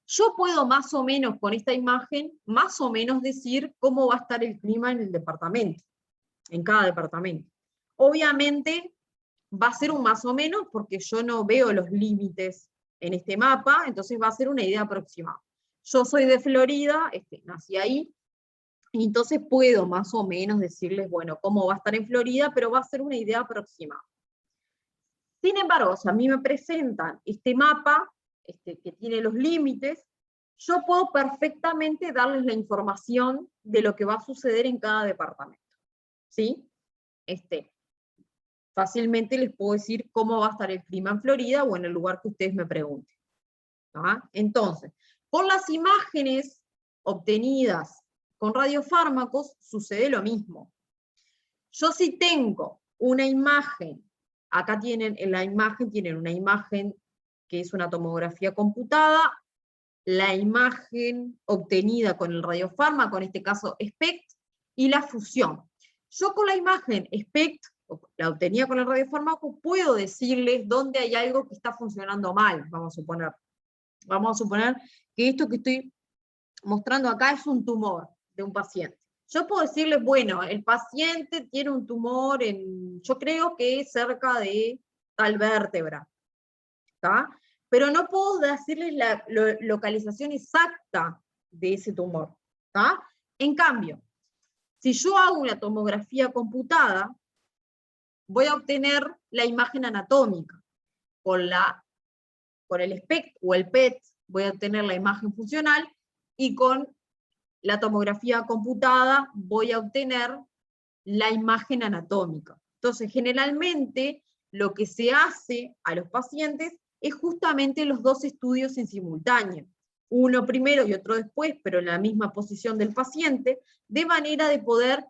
Yo puedo más o menos con esta imagen, más o menos decir cómo va a estar el clima en el departamento, en cada departamento. Obviamente va a ser un más o menos porque yo no veo los límites en este mapa, entonces va a ser una idea aproximada. Yo soy de Florida, nací ahí, y entonces puedo más o menos decirles, bueno, cómo va a estar en Florida, pero va a ser una idea aproximada. Sin embargo, si a mí me presentan este mapa, que tiene los límites, yo puedo perfectamente darles la información de lo que va a suceder en cada departamento. ¿Sí? Fácilmente les puedo decir cómo va a estar el clima en Florida o en el lugar que ustedes me pregunten. ¿Tá? Entonces, con las imágenes obtenidas con radiofármacos sucede lo mismo. Yo si tengo una imagen, acá tienen, en la imagen tienen una imagen que es una tomografía computada, la imagen obtenida con el radiofármaco, en este caso SPECT, y la fusión. Yo con la imagen SPECT, la obtenida con el radiofármaco, puedo decirles dónde hay algo que está funcionando mal, vamos a suponer. Vamos a suponer que esto que estoy mostrando acá es un tumor de un paciente. Yo puedo decirles, bueno, el paciente tiene un tumor yo creo que es cerca de tal vértebra, ¿tá? Pero no puedo decirles la localización exacta de ese tumor, ¿tá? En cambio, si yo hago una tomografía computada, voy a obtener la imagen anatómica. Con el SPECT o el PET voy a obtener la imagen funcional, y con la tomografía computada voy a obtener la imagen anatómica. Entonces, generalmente, lo que se hace a los pacientes es justamente los dos estudios en simultáneo. Uno primero y otro después, pero en la misma posición del paciente, de manera de poder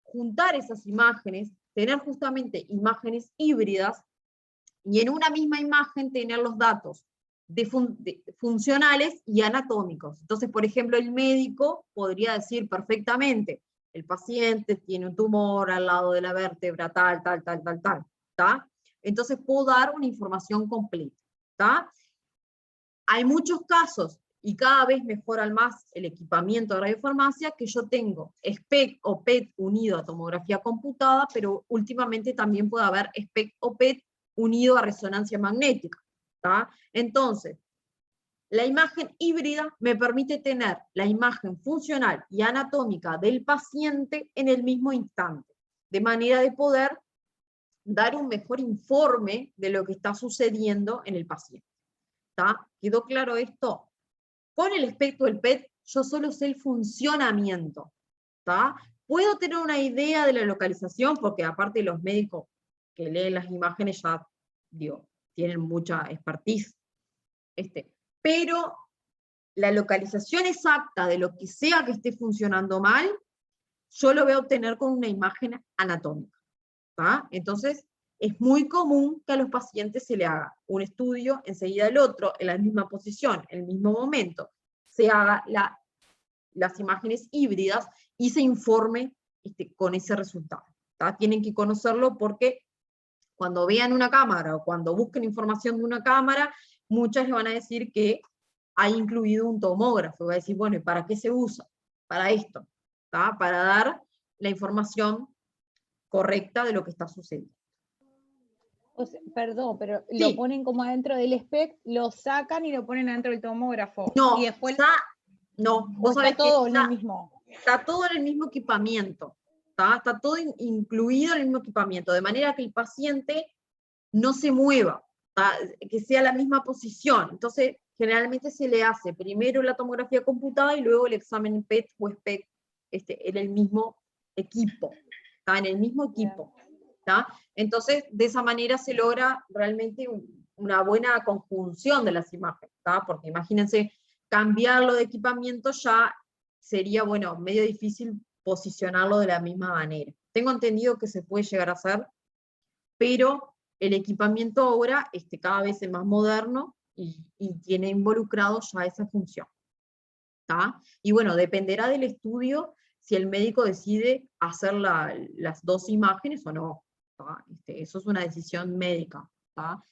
juntar esas imágenes, tener justamente imágenes híbridas, y en una misma imagen tener los datos funcionales y anatómicos. Entonces, por ejemplo, el médico podría decir perfectamente, el paciente tiene un tumor al lado de la vértebra, tal, ¿tá? Entonces puedo dar una información completa, ¿tá? Hay muchos casos, y cada vez mejoran más el equipamiento de radiofarmacia, que yo tengo SPECT o PET unido a tomografía computada, pero últimamente también puede haber SPECT o PET unido a resonancia magnética. ¿Tá? Entonces, la imagen híbrida me permite tener la imagen funcional y anatómica del paciente en el mismo instante, de manera de poder dar un mejor informe de lo que está sucediendo en el paciente. ¿Tá? ¿Quedó claro esto? Con el SPECT o el PET, yo solo sé el funcionamiento. ¿Tá? Puedo tener una idea de la localización, porque aparte los médicos que leen las imágenes ya, tienen mucha expertise. Pero la localización exacta de lo que sea que esté funcionando mal, yo lo voy a obtener con una imagen anatómica. ¿Tá? Entonces, es muy común que a los pacientes se le haga un estudio, enseguida el otro, en la misma posición, en el mismo momento, se haga las imágenes híbridas y se informe con ese resultado. ¿Tá? Tienen que conocerlo porque cuando vean una cámara o cuando busquen información de una cámara, muchas le van a decir que ha incluido un tomógrafo. Va a decir, bueno, ¿y para qué se usa? Para esto, ¿tá? Para dar la información correcta de lo que está sucediendo. O sea, perdón, pero Sí. lo ponen como adentro del SPECT, lo sacan y lo ponen adentro del tomógrafo. No, y después no, vos sabés está que todo en el mismo. está todo en el mismo equipamiento, está todo incluido en el mismo equipamiento, de manera que el paciente no se mueva, ¿tá? Que sea la misma posición. Entonces, generalmente se le hace primero la tomografía computada y luego el examen PET o SPECT en el mismo equipo, ¿tá? En el mismo equipo. ¿Tá? Entonces, de esa manera se logra realmente una buena conjunción de las imágenes, ¿tá? Porque imagínense, cambiarlo de equipamiento ya sería, bueno, medio difícil posicionarlo de la misma manera. Tengo entendido que se puede llegar a hacer, pero el equipamiento ahora cada vez es más moderno y tiene involucrado ya esa función. ¿Tá? Y bueno, dependerá del estudio si el médico decide hacer las dos imágenes o no. ¿Tá? Eso es una decisión médica. ¿Tá?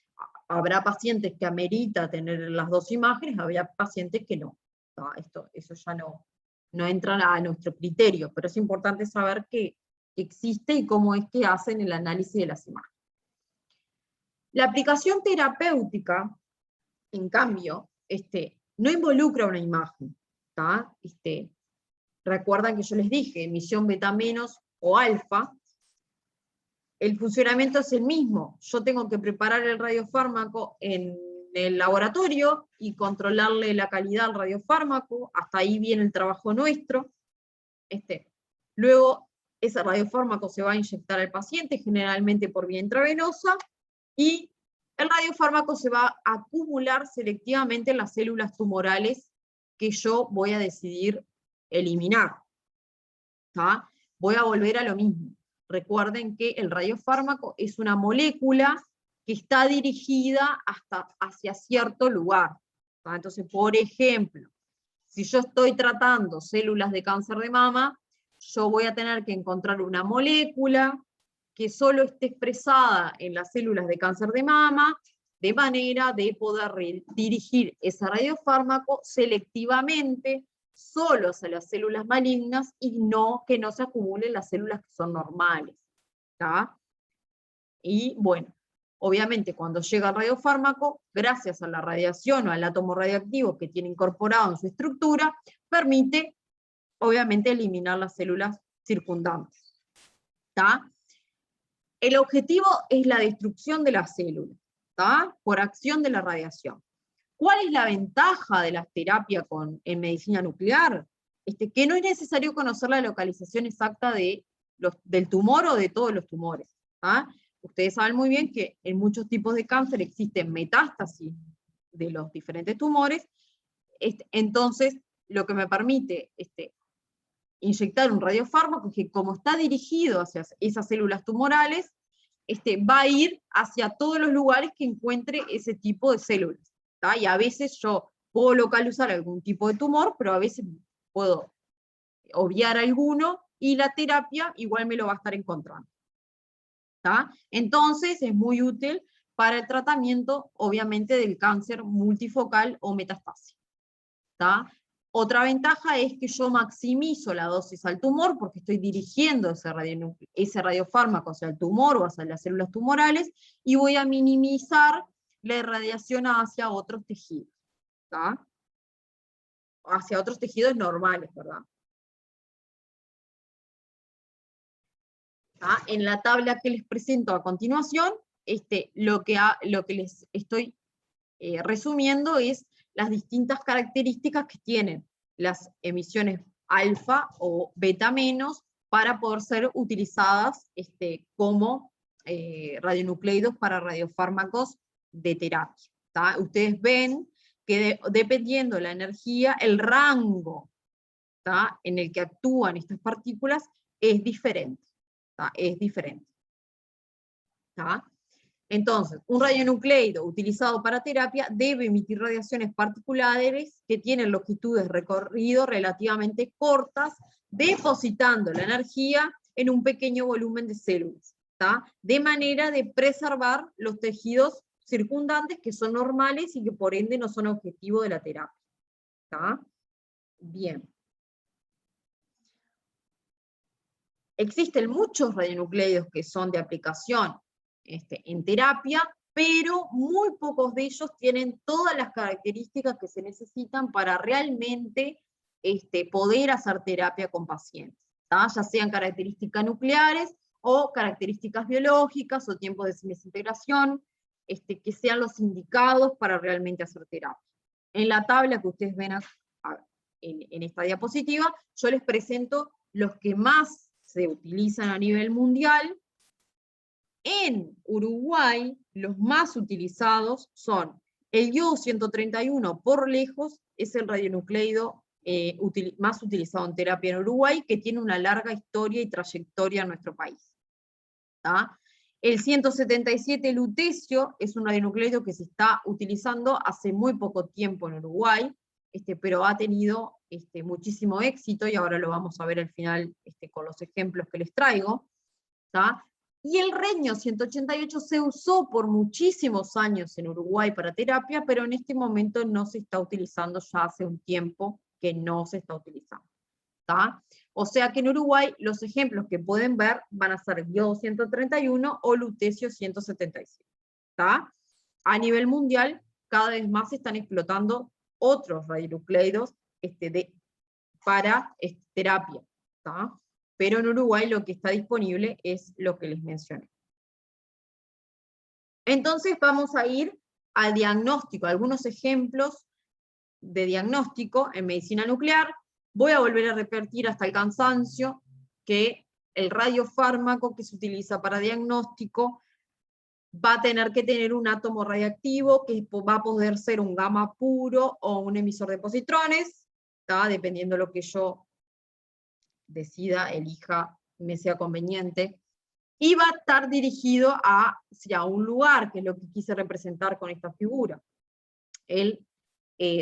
Habrá pacientes que amerita tener las dos imágenes, habrá pacientes que no. ¿Tá? Eso ya no entra a nuestro criterio, pero es importante saber que existe y cómo es que hacen el análisis de las imágenes. La aplicación terapéutica, en cambio, no involucra una imagen. ¿Tá? Recuerdan que yo les dije, emisión beta menos o alfa, el funcionamiento es el mismo. Yo tengo que preparar el radiofármaco en el laboratorio y controlarle la calidad al radiofármaco, hasta ahí viene el trabajo nuestro. Luego, ese radiofármaco se va a inyectar al paciente, generalmente por vía intravenosa, y el radiofármaco se va a acumular selectivamente en las células tumorales que yo voy a decidir eliminar. ¿Tá? Voy a volver a lo mismo. Recuerden que el radiofármaco es una molécula que está dirigida hacia cierto lugar. ¿Tá? Entonces, por ejemplo, si yo estoy tratando células de cáncer de mama, yo voy a tener que encontrar una molécula que solo esté expresada en las células de cáncer de mama, de manera de poder dirigir ese radiofármaco selectivamente solo hacia las células malignas y que no se acumulen las células que son normales. ¿Tá? Y bueno, obviamente cuando llega el radiofármaco, gracias a la radiación o al átomo radioactivo que tiene incorporado en su estructura, permite obviamente eliminar las células circundantes. ¿Tá? El objetivo es la destrucción de las células, ¿tá? Por acción de la radiación. ¿Cuál es la ventaja de la terapia en medicina nuclear? Que no es necesario conocer la localización exacta del tumor o de todos los tumores. ¿Tá? Ustedes saben muy bien que en muchos tipos de cáncer existen metástasis de los diferentes tumores, entonces lo que me permite inyectar un radiofármaco que, como está dirigido hacia esas células tumorales, va a ir hacia todos los lugares que encuentre ese tipo de células. ¿Tá? Y a veces yo puedo localizar algún tipo de tumor, pero a veces puedo obviar alguno, y la terapia igual me lo va a estar encontrando. ¿Tá? Entonces es muy útil para el tratamiento, obviamente, del cáncer multifocal o metastásico. ¿Tá? Otra ventaja es que yo maximizo la dosis al tumor porque estoy dirigiendo ese radiofármaco hacia el tumor o hacia las células tumorales, y voy a minimizar la irradiación hacia otros tejidos. ¿Tá? Hacia otros tejidos normales, ¿verdad? ¿Tá? En la tabla que les presento a continuación, lo que les estoy resumiendo es las distintas características que tienen las emisiones alfa o beta menos para poder ser utilizadas como radionucleidos para radiofármacos de terapia. ¿Tá? Ustedes ven que dependiendo de la energía, el rango, ¿tá?, en el que actúan estas partículas es diferente. ¿Tá? Es diferente. ¿Tá? Entonces, un radionucleido utilizado para terapia debe emitir radiaciones particulares que tienen longitudes de recorrido relativamente cortas, depositando la energía en un pequeño volumen de células, ¿tá? De manera de preservar los tejidos circundantes que son normales y que por ende no son objetivo de la terapia, ¿tá? Bien. Existen muchos radionucleidos que son de aplicación en terapia, pero muy pocos de ellos tienen todas las características que se necesitan para realmente poder hacer terapia con pacientes, ¿tá? Ya sean características nucleares o características biológicas o tiempos de desintegración, que sean los indicados para realmente hacer terapia. En la tabla que ustedes ven en esta diapositiva, yo les presento los que más se utilizan a nivel mundial. En Uruguay, los más utilizados son el iodo 131 por lejos, es el radionucleido más utilizado en terapia en Uruguay, que tiene una larga historia y trayectoria en nuestro país, ¿tá? El 177 lutecio es un radionucleido que se está utilizando hace muy poco tiempo en Uruguay, pero ha tenido muchísimo éxito, y ahora lo vamos a ver al final con los ejemplos que les traigo, ¿tá? Y el reño 188 se usó por muchísimos años en Uruguay para terapia, pero en este momento no se está utilizando, ya hace un tiempo que no se está utilizando, ¿tá? O sea que en Uruguay los ejemplos que pueden ver van a ser iodo 131 o lutecio 177, ¿tá? A nivel mundial, cada vez más se están explotando otros radionucleidos para terapia, ¿tá? Pero en Uruguay lo que está disponible es lo que les mencioné. Entonces vamos a ir al diagnóstico, algunos ejemplos de diagnóstico en medicina nuclear. Voy a volver a repetir hasta el cansancio que el radiofármaco que se utiliza para diagnóstico va a tener que tener un átomo radiactivo que va a poder ser un gamma puro o un emisor de positrones, ¿tá? Dependiendo de lo que yo decida, elija, me sea conveniente, y va a estar dirigido hacia un lugar, que es lo que quise representar con esta figura. El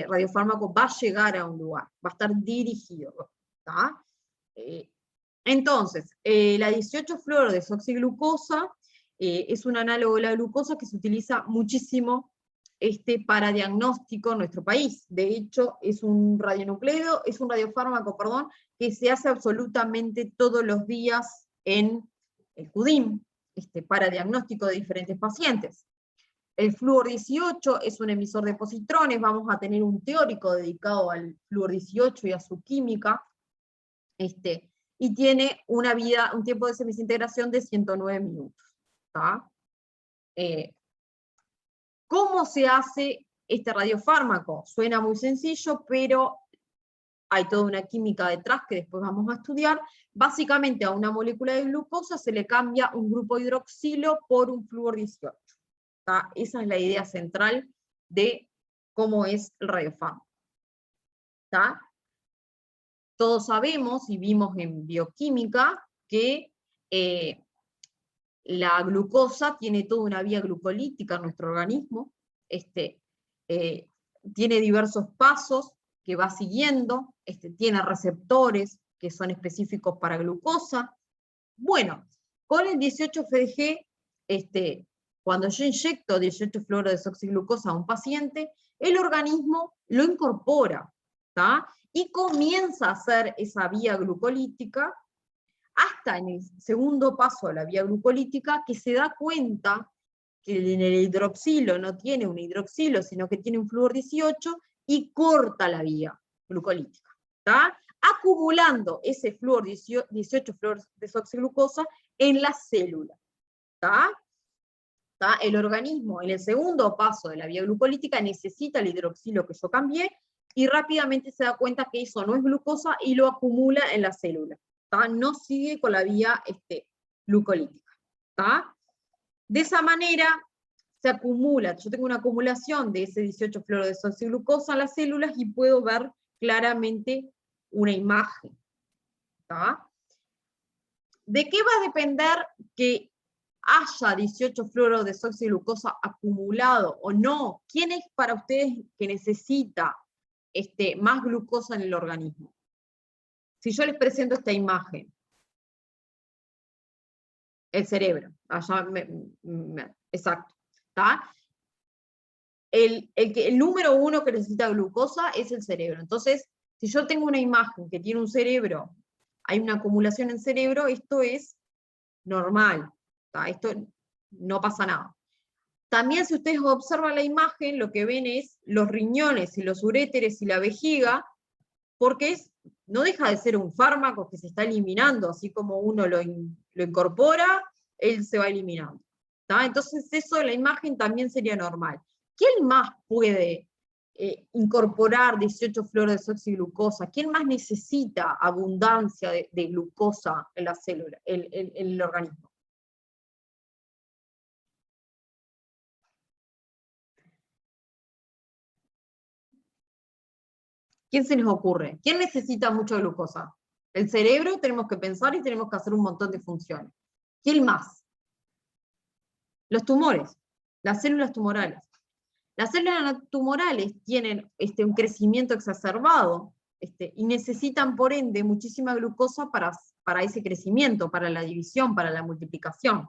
radiofármaco va a llegar a un lugar, va a estar dirigido, ¿tá? Entonces, la 18-fluorodesoxiglucosa es un análogo de la glucosa que se utiliza muchísimo para diagnóstico en nuestro país. De hecho, es un radionucleido, es un radiofármaco, perdón, que se hace absolutamente todos los días en el CUDIM, para diagnóstico de diferentes pacientes. El flúor 18 es un emisor de positrones, vamos a tener un teórico dedicado al flúor 18 y a su química, y tiene un tiempo de semidesintegración de 109 minutos. ¿Tá? ¿Cómo se hace este radiofármaco? Suena muy sencillo, pero hay toda una química detrás que después vamos a estudiar. Básicamente a una molécula de glucosa se le cambia un grupo hidroxilo por un flúor 18. ¿Tá? Esa es la idea central de cómo es el radiofármaco. ¿Tá? Todos sabemos y vimos en bioquímica que la glucosa tiene toda una vía glucolítica en nuestro organismo, tiene diversos pasos que va siguiendo, tiene receptores que son específicos para glucosa. Bueno, con el 18-FDG, cuando yo inyecto 18-fluorodesoxiglucosa a un paciente, el organismo lo incorpora, ¿tá? Y comienza a hacer esa vía glucolítica, hasta en el segundo paso de la vía glucolítica, que se da cuenta que en el hidroxilo no tiene un hidroxilo, sino que tiene un flúor 18, y corta la vía glucolítica, ¿tá? Acumulando ese flúor 18 flúor desoxiglucosa en la célula, ¿tá? El organismo, en el segundo paso de la vía glucolítica, necesita el hidroxilo que yo cambié, y rápidamente se da cuenta que eso no es glucosa, y lo acumula en la célula. ¿Tá? No sigue con la vía glucolítica. ¿Tá? De esa manera se acumula, yo tengo una acumulación de ese 18-fluorodesoxiglucosa en las células, y puedo ver claramente una imagen. ¿Tá? ¿De qué va a depender que haya 18 fluorodesoxiglucosa acumulado o no. ¿Quién es para ustedes que necesita más glucosa en el organismo? Si yo les presento esta imagen, el cerebro, exacto, ¿está? El número uno que necesita glucosa es el cerebro. Entonces, si yo tengo una imagen que tiene un cerebro, hay una acumulación en cerebro, esto es normal, ¿tá? Esto no pasa nada. También si ustedes observan la imagen, lo que ven es los riñones y los uréteres y la vejiga, porque no deja de ser un fármaco que se está eliminando, así como uno lo incorpora, él se va eliminando. ¿Tá? Entonces eso en la imagen también sería normal. ¿Quién más puede incorporar 18 fluorodesoxiglucosa? ¿Quién más necesita abundancia de glucosa en la célula, en el organismo? ¿Quién se les ocurre? ¿Quién necesita mucha glucosa? El cerebro, tenemos que pensar y tenemos que hacer un montón de funciones. ¿Quién más? Los tumores, las células tumorales. Las células tumorales tienen un crecimiento exacerbado y necesitan, por ende, muchísima glucosa para ese crecimiento, para la división, para la multiplicación.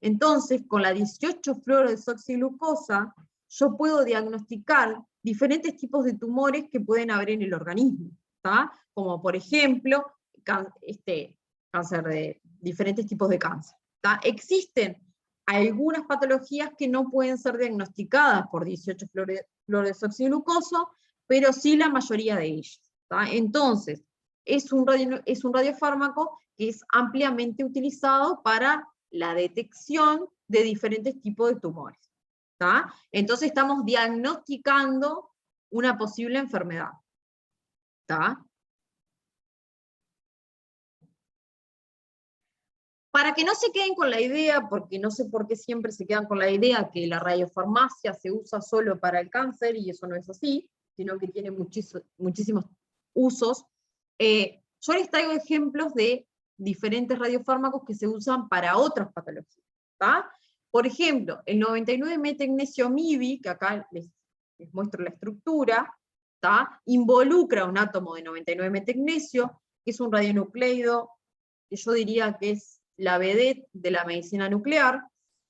Entonces, con la 18 fluorodesoxiglucosa, yo puedo diagnosticar diferentes tipos de tumores que pueden haber en el organismo, ¿tá? Como por ejemplo, cáncer de diferentes tipos de cáncer. ¿Tá? Existen algunas patologías que no pueden ser diagnosticadas por 18 fluorodesoxiglucosa, pero sí la mayoría de ellas. ¿Tá? Entonces, es un radiofármaco que es ampliamente utilizado para la detección de diferentes tipos de tumores. ¿Tá? Entonces estamos diagnosticando una posible enfermedad. ¿Tá? Para que no se queden con la idea, porque no sé por qué siempre se quedan con la idea que la radiofarmacia se usa solo para el cáncer, y eso no es así, sino que tiene muchísimos usos. Yo les traigo ejemplos de diferentes radiofármacos que se usan para otras patologías. ¿Tá? Por ejemplo, el 99-metagnesio-MIBI, que acá les muestro la estructura, ¿tá? Involucra un átomo de 99-metagnesio, que es un radionucleido, que yo diría que es la vedette de la medicina nuclear,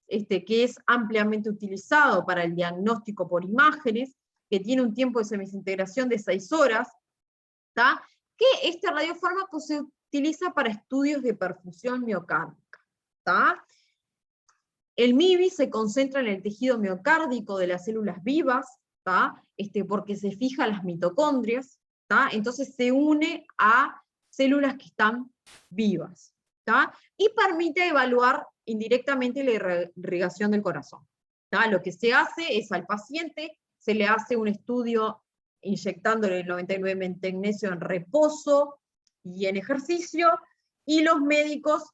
que es ampliamente utilizado para el diagnóstico por imágenes, que tiene un tiempo de semidesintegración de 6 horas, ¿tá? Que este radiofármaco se utiliza para estudios de perfusión miocárdica. ¿Tá? El MIBI se concentra en el tejido miocárdico de las células vivas, ¿tá? Porque se fija a las mitocondrias, ¿tá? Entonces se une a células que están vivas, ¿tá? Y permite evaluar indirectamente la irrigación del corazón. ¿Tá? Lo que se hace es al paciente, se le hace un estudio inyectándole el 99-metagnesio en reposo y en ejercicio, y los médicos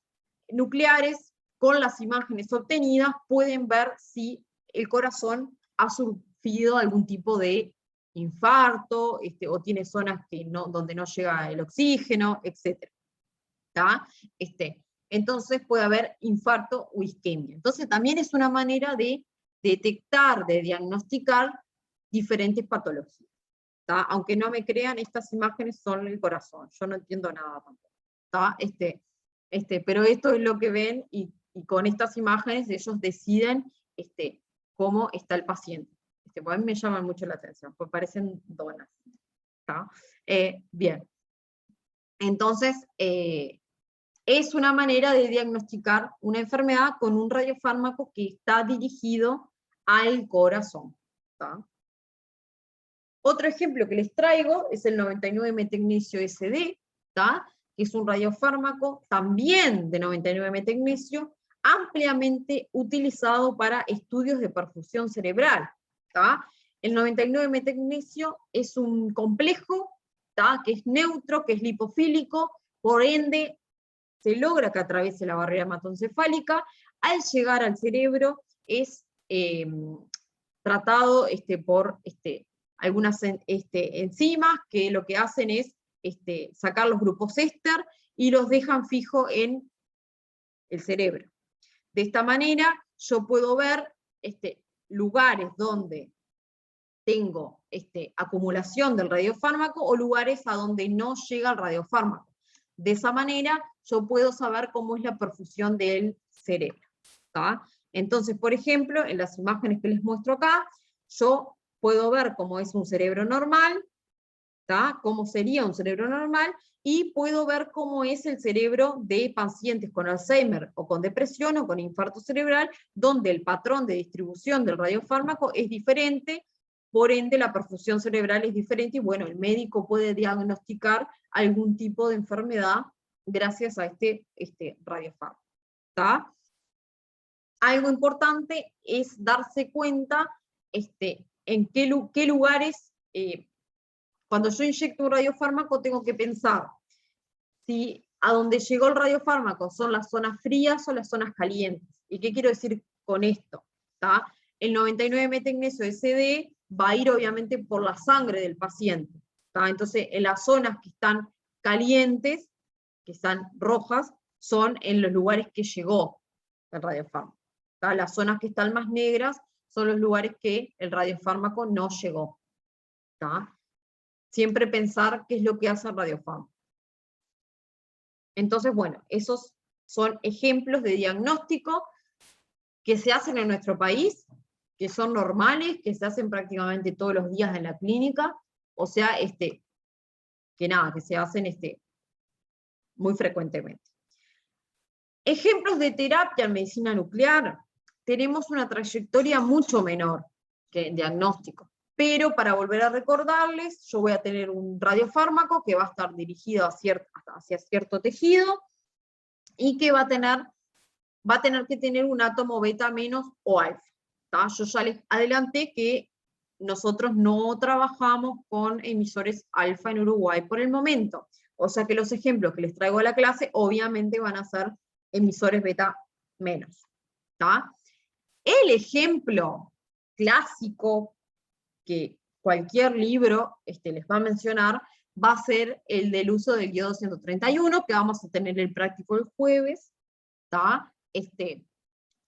nucleares, con las imágenes obtenidas, pueden ver si el corazón ha sufrido algún tipo de infarto, o tiene zonas donde no llega el oxígeno, etc. ¿Tá? Entonces puede haber infarto o isquemia. Entonces también es una manera de detectar, de diagnosticar diferentes patologías. ¿Tá? Aunque no me crean, estas imágenes son el corazón. Yo no entiendo nada tampoco. ¿Tá? Pero esto es lo que ven, y con estas imágenes ellos deciden cómo está el paciente. A mí me llaman mucho la atención, porque parecen donas. ¿Tá? Bien. Entonces, es una manera de diagnosticar una enfermedad con un radiofármaco que está dirigido al corazón. ¿Tá? Otro ejemplo que les traigo es el 99-metagnesio-SD, ¿tá? Que es un radiofármaco también de 99-metagnesio, ampliamente utilizado para estudios de perfusión cerebral. ¿Tá? El 99-metagnesio es un complejo, ¿tá? Que es neutro, que es lipofílico, por ende se logra que atraviese la barrera hematoencefálica. Al llegar al cerebro es tratado por algunas enzimas que lo que hacen es sacar los grupos éster y los dejan fijos en el cerebro. De esta manera yo puedo ver lugares donde tengo acumulación del radiofármaco o lugares a donde no llega el radiofármaco. De esa manera yo puedo saber cómo es la perfusión del cerebro. ¿Tá? Entonces, por ejemplo, en las imágenes que les muestro acá, yo puedo ver cómo es un cerebro normal, ¿tá? Cómo sería un cerebro normal, y puedo ver cómo es el cerebro de pacientes con Alzheimer, o con depresión, o con infarto cerebral, donde el patrón de distribución del radiofármaco es diferente, por ende la perfusión cerebral es diferente, y bueno, el médico puede diagnosticar algún tipo de enfermedad gracias a este radiofármaco. ¿Tá? Algo importante es darse cuenta en qué lugares, cuando yo inyecto un radiofármaco tengo que pensar si a donde llegó el radiofármaco son las zonas frías o las zonas calientes. ¿Y qué quiero decir con esto? ¿Tá? El 99-metagnesio-SD va a ir obviamente por la sangre del paciente. ¿Tá? Entonces, en las zonas que están calientes, que están rojas, son en los lugares que llegó el radiofármaco. ¿Tá? Las zonas que están más negras son los lugares que el radiofármaco no llegó. ¿Tá? Siempre pensar qué es lo que hace el radiofármaco. Entonces, bueno, esos son ejemplos de diagnóstico que se hacen en nuestro país, que son normales, que se hacen prácticamente todos los días en la clínica, o sea, que nada, que se hacen muy frecuentemente. Ejemplos de terapia en medicina nuclear, tenemos una trayectoria mucho menor que en diagnóstico, pero para volver a recordarles, yo voy a tener un radiofármaco que va a estar dirigido hacia cierto tejido, y que va a tener que tener un átomo beta menos o alfa. ¿Tá? Yo ya les adelanté que nosotros no trabajamos con emisores alfa en Uruguay por el momento, o sea que los ejemplos que les traigo a la clase obviamente van a ser emisores beta menos. ¿Tá? El ejemplo clásico que cualquier libro les va a mencionar va a ser el del uso del iodo 131, que vamos a tener el práctico el jueves. ¿Tá?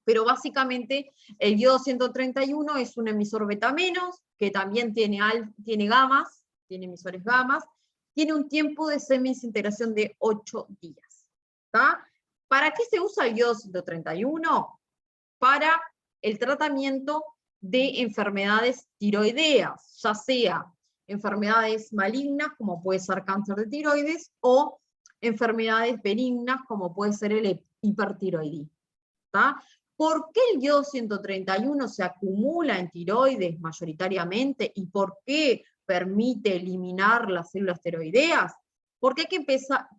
Pero básicamente el iodo 131 es un emisor beta menos, que también tiene gamas, tiene emisores gamas, tiene un tiempo de semidesintegración de 8 días. ¿Tá? ¿Para qué se usa el iodo 131? Para el tratamiento de enfermedades tiroideas, ya sea enfermedades malignas, como puede ser cáncer de tiroides, o enfermedades benignas, como puede ser el hipertiroidismo. ¿Tá? ¿Por qué el iodo 131 se acumula en tiroides mayoritariamente y por qué permite eliminar las células tiroideas? Porque hay que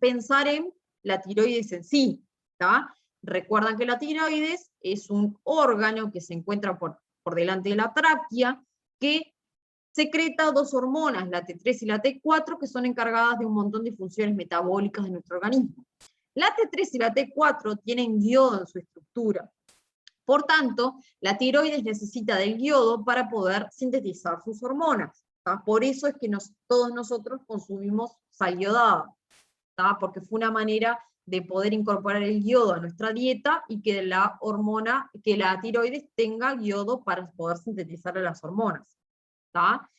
pensar en la tiroides en sí. ¿Tá? Recuerdan que la tiroides es un órgano que se encuentra por delante de la tráquea, que secreta dos hormonas, la T3 y la T4, que son encargadas de un montón de funciones metabólicas de nuestro organismo. La T3 y la T4 tienen yodo en su estructura. Por tanto, la tiroides necesita del yodo para poder sintetizar sus hormonas. ¿Tá? Por eso es que todos nosotros consumimos sal yodada, ¿tá? Porque fue una manera de poder incorporar el yodo a nuestra dieta y que la tiroides tenga yodo para poder sintetizar las hormonas. ¿Tá?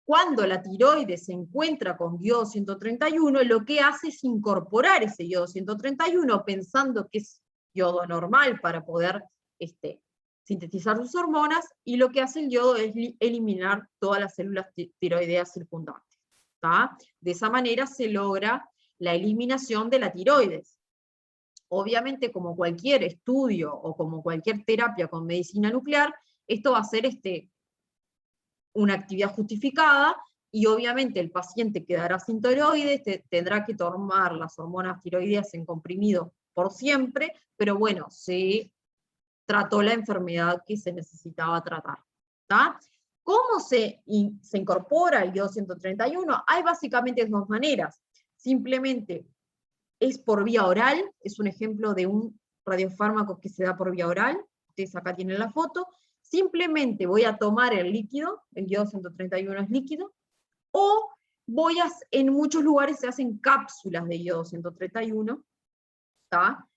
Cuando la tiroides se encuentra con yodo 131, lo que hace es incorporar ese yodo 131 pensando que es yodo normal para poder sintetizar sus hormonas, y lo que hace el yodo es eliminar todas las células tiroideas circundantes. ¿Tá? De esa manera se logra la eliminación de la tiroides. Obviamente, como cualquier estudio o como cualquier terapia con medicina nuclear, esto va a ser una actividad justificada, y obviamente el paciente quedará sin tiroides, tendrá que tomar las hormonas tiroideas en comprimido por siempre, pero bueno, se trató la enfermedad que se necesitaba tratar. ¿Tá? ¿Cómo se incorpora el iodo 131? Hay básicamente dos maneras. Simplemente es por vía oral, es un ejemplo de un radiofármaco que se da por vía oral, ustedes acá tienen la foto. Simplemente voy a tomar el líquido, el iodo 131 es líquido, o en muchos lugares se hacen cápsulas de iodo 131, ¿tá?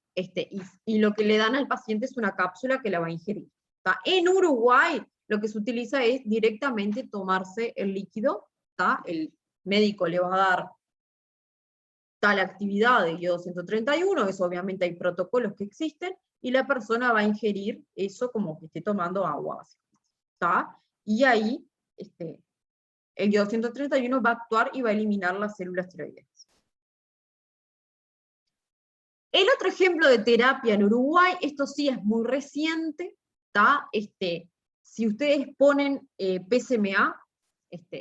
y lo que le dan al paciente es una cápsula que la va a ingerir. ¿Tá? En Uruguay lo que se utiliza es directamente tomarse el líquido, ¿tá? El médico le va a dar tal actividad de iodo 131, eso obviamente hay protocolos que existen, y la persona va a ingerir eso como que esté tomando agua, ¿tá? Y ahí el iodo 131 va a actuar y va a eliminar las células tiroideas. El otro ejemplo de terapia en Uruguay, esto sí es muy reciente, ¿tá? Si ustedes ponen PSMA,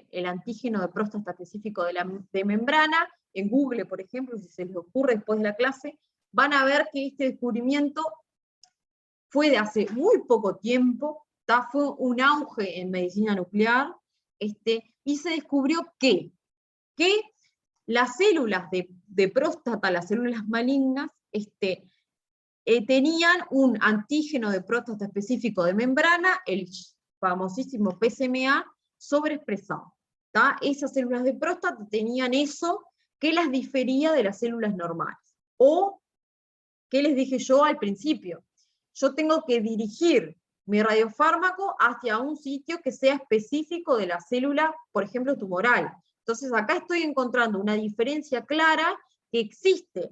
el antígeno de próstata específico de membrana, en Google, por ejemplo, si se les ocurre después de la clase, van a ver que este descubrimiento fue de hace muy poco tiempo, ¿tá? Fue un auge en medicina nuclear, y se descubrió que las células de próstata, las células malignas, tenían un antígeno de próstata específico de membrana, el famosísimo PSMA, sobreexpresado. ¿Tá? Esas células de próstata tenían eso que las difería de las células normales. O, ¿qué les dije yo al principio? Yo tengo que dirigir mi radiofármaco hacia un sitio que sea específico de la célula, por ejemplo, tumoral. Entonces acá estoy encontrando una diferencia clara que existe,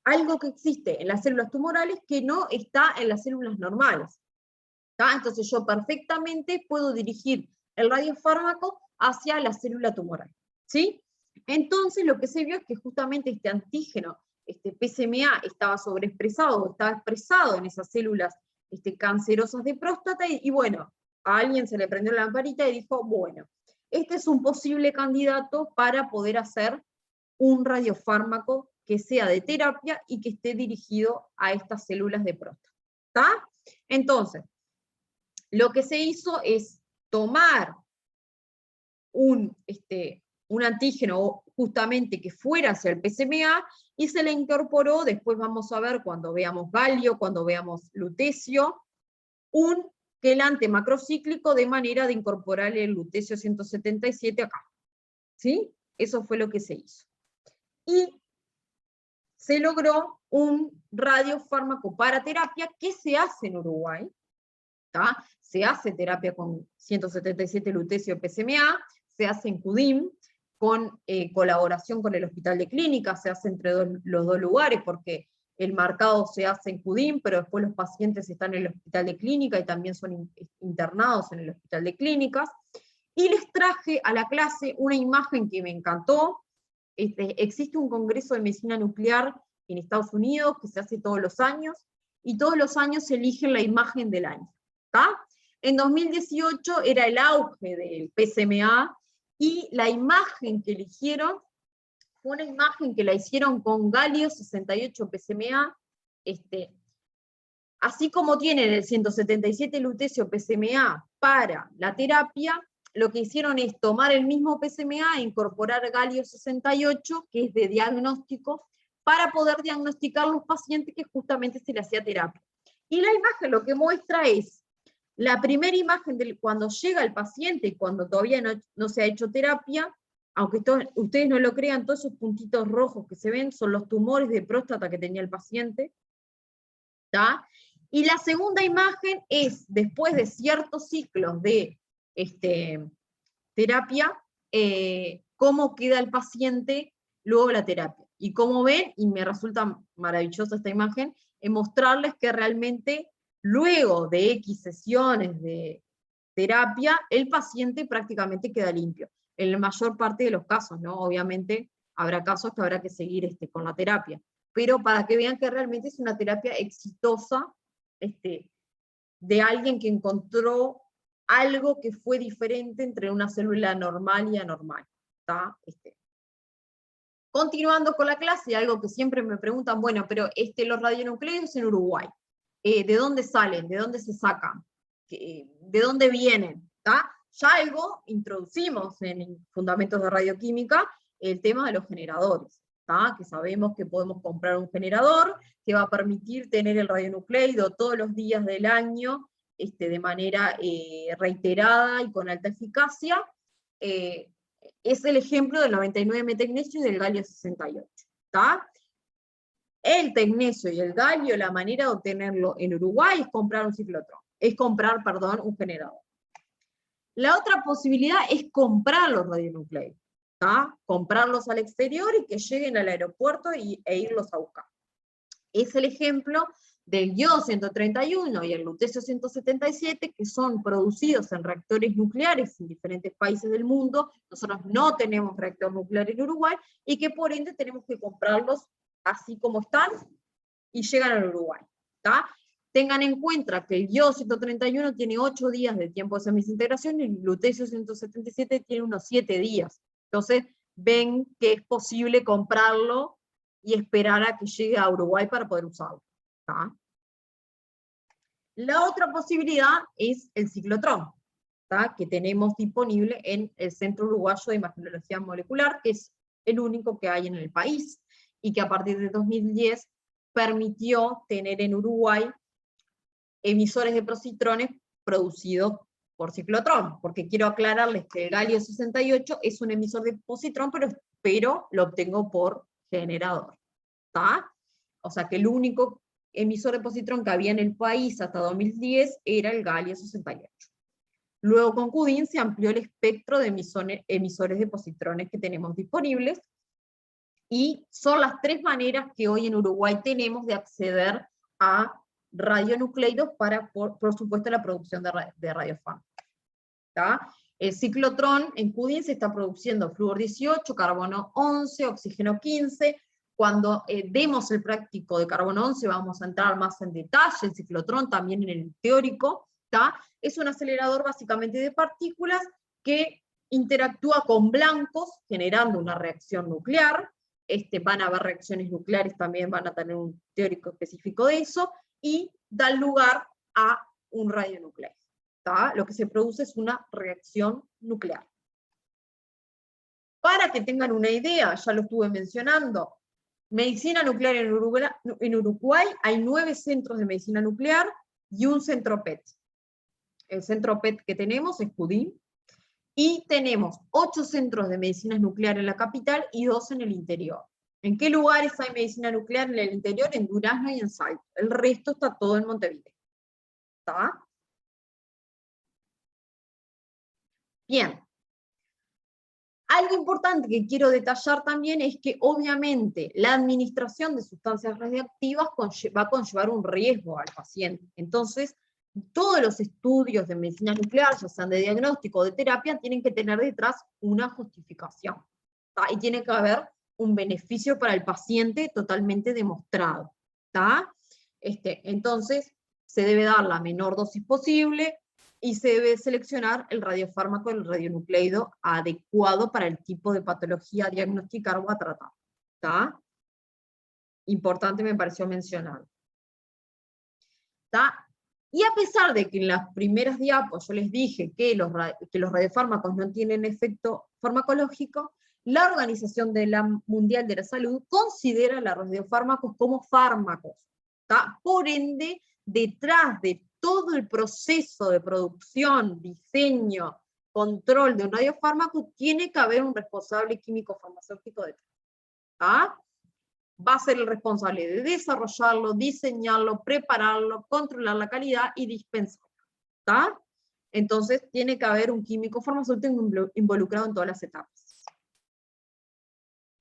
algo que existe en las células tumorales que no está en las células normales. ¿Tá? Entonces yo perfectamente puedo dirigir el radiofármaco hacia la célula tumoral. ¿Sí? Entonces lo que se vio es que justamente este antígeno, PSMA, estaba sobreexpresado, estaba expresado en esas células cancerosas de próstata, y bueno, a alguien se le prendió la lamparita y dijo, bueno, este es un posible candidato para poder hacer un radiofármaco que sea de terapia y que esté dirigido a estas células de próstata. ¿Tá? Entonces, lo que se hizo es tomar un antígeno justamente que fuera hacia el PSMA, y se le incorporó, después vamos a ver cuando veamos galio, cuando veamos lutecio, un quelante macrocíclico de manera de incorporar el lutecio 177 acá. ¿Sí? Eso fue lo que se hizo. Y se logró un radiofármaco para terapia que se hace en Uruguay. ¿Tá? Se hace terapia con 177 lutecio PSMA, se hace en CUDIM, con colaboración con el Hospital de Clínicas, se hace entre los dos lugares, porque el marcado se hace en CUDIM, pero después los pacientes están en el Hospital de Clínica y también son internados en el Hospital de Clínicas. Y les traje a la clase una imagen que me encantó. Existe un congreso de medicina nuclear en Estados Unidos que se hace todos los años, y todos los años se eligen la imagen del año. ¿Tá? En 2018 era el auge del PSMA, y la imagen que eligieron fue una imagen que la hicieron con galio 68 PSMA, así como tienen el 177 lutecio PSMA para la terapia, lo que hicieron es tomar el mismo PSMA e incorporar galio 68, que es de diagnóstico, para poder diagnosticar los pacientes que justamente se le hacía terapia. Y la imagen lo que muestra es la primera imagen de cuando llega el paciente y cuando todavía no se ha hecho terapia, aunque ustedes no lo crean, todos esos puntitos rojos que se ven son los tumores de próstata que tenía el paciente. ¿Tá? Y la segunda imagen es después de ciertos ciclos de terapia, cómo queda el paciente luego de la terapia. Y como ven, y me resulta maravillosa esta imagen, en mostrarles que realmente luego de X sesiones de terapia, el paciente prácticamente queda limpio. En la mayor parte de los casos, ¿no? Obviamente habrá casos que habrá que seguir con la terapia. Pero para que vean que realmente es una terapia exitosa, de alguien que encontró algo que fue diferente entre una célula normal y anormal. ¿Tá? Continuando con la clase, algo que siempre me preguntan, bueno, pero los radionucleidos en Uruguay, ¿de dónde salen? ¿De dónde se sacan? ¿De dónde vienen? ¿Tá? Ya algo introducimos en Fundamentos de Radioquímica, el tema de los generadores, ¿tá? Que sabemos que podemos comprar un generador que va a permitir tener el radionucleido todos los días del año, de manera reiterada y con alta eficacia. Es el ejemplo del 99 metagnesio y del galio 68. ¿Tá? El tecnecio y el galio, la manera de obtenerlo en Uruguay es comprar un ciclotrón, un generador. La otra posibilidad es comprar los radionucleidos, ¿tá? Comprarlos al exterior y que lleguen al aeropuerto e irlos a buscar. Es el ejemplo del iodo-131 y el lutecio-177, que son producidos en reactores nucleares en diferentes países del mundo. Nosotros no tenemos reactor nuclear en Uruguay, y que por ende tenemos que comprarlos así como están, y llegan al Uruguay, ¿tá? Tengan en cuenta que el iodo-131 tiene 8 días de tiempo de semidesintegración, y el lutecio-177 tiene unos 7 días. Entonces, ven que es posible comprarlo y esperar a que llegue a Uruguay para poder usarlo, ¿tá? La otra posibilidad es el ciclotrón, ¿tá? Que tenemos disponible en el Centro Uruguayo de Imagenología Molecular, que es el único que hay en el país, y que a partir de 2010 permitió tener en Uruguay emisores de positrones producidos por ciclotrón, porque quiero aclararles que el galio 68 es un emisor de positrón, pero lo obtengo por generador, ¿tá? O sea que el único emisor de positrón que había en el país hasta 2010 era el galio 68. Luego con CUDIN se amplió el espectro de emisores de positrones que tenemos disponibles, y son las 3 maneras que hoy en Uruguay tenemos de acceder a radionucleidos para, por supuesto, la producción de radiofármacos. El ciclotrón en CUDIN se está produciendo flúor 18, carbono 11, oxígeno 15. Cuando demos el práctico de carbono 11 vamos a entrar más en detalle. El ciclotrón también en el teórico, ¿tá? Es un acelerador básicamente de partículas que interactúa con blancos generando una reacción nuclear. Van a haber reacciones nucleares, también van a tener un teórico específico de eso, y dan lugar a un radionucleido, ¿tá? Lo que se produce es una reacción nuclear. Para que tengan una idea, ya lo estuve mencionando, medicina nuclear en Uruguay hay 9 centros de medicina nuclear y un centro PET. El centro PET que tenemos es CUDIN, y tenemos 8 centros de medicina nuclear en la capital y 2 en el interior. ¿En qué lugares hay medicina nuclear en el interior? En Durazno y en Salto. El resto está todo en Montevideo, ¿tá? Bien. Algo importante que quiero detallar también es que obviamente la administración de sustancias radiactivas va a conllevar un riesgo al paciente. Entonces, todos los estudios de medicina nuclear, ya sean de diagnóstico o de terapia, tienen que tener detrás una justificación, ¿tá? Y tiene que haber un beneficio para el paciente totalmente demostrado, ¿tá? Entonces, se debe dar la menor dosis posible, y se debe seleccionar el radiofármaco, el radionucleido adecuado para el tipo de patología a diagnosticar o a tratar, ¿tá? Importante me pareció mencionar, ¿tá? Y a pesar de que en las primeras diapos yo les dije que los radiofármacos no tienen efecto farmacológico, la Organización Mundial de la Salud considera los radiofármacos como fármacos, ¿tá? Por ende, detrás de todo el proceso de producción, diseño, control de un radiofármaco, tiene que haber un responsable químico farmacéutico detrás, ¿tá? Va a ser el responsable de desarrollarlo, diseñarlo, prepararlo, controlar la calidad y dispensarlo, ¿tá? Entonces tiene que haber un químico farmacéutico involucrado en todas las etapas.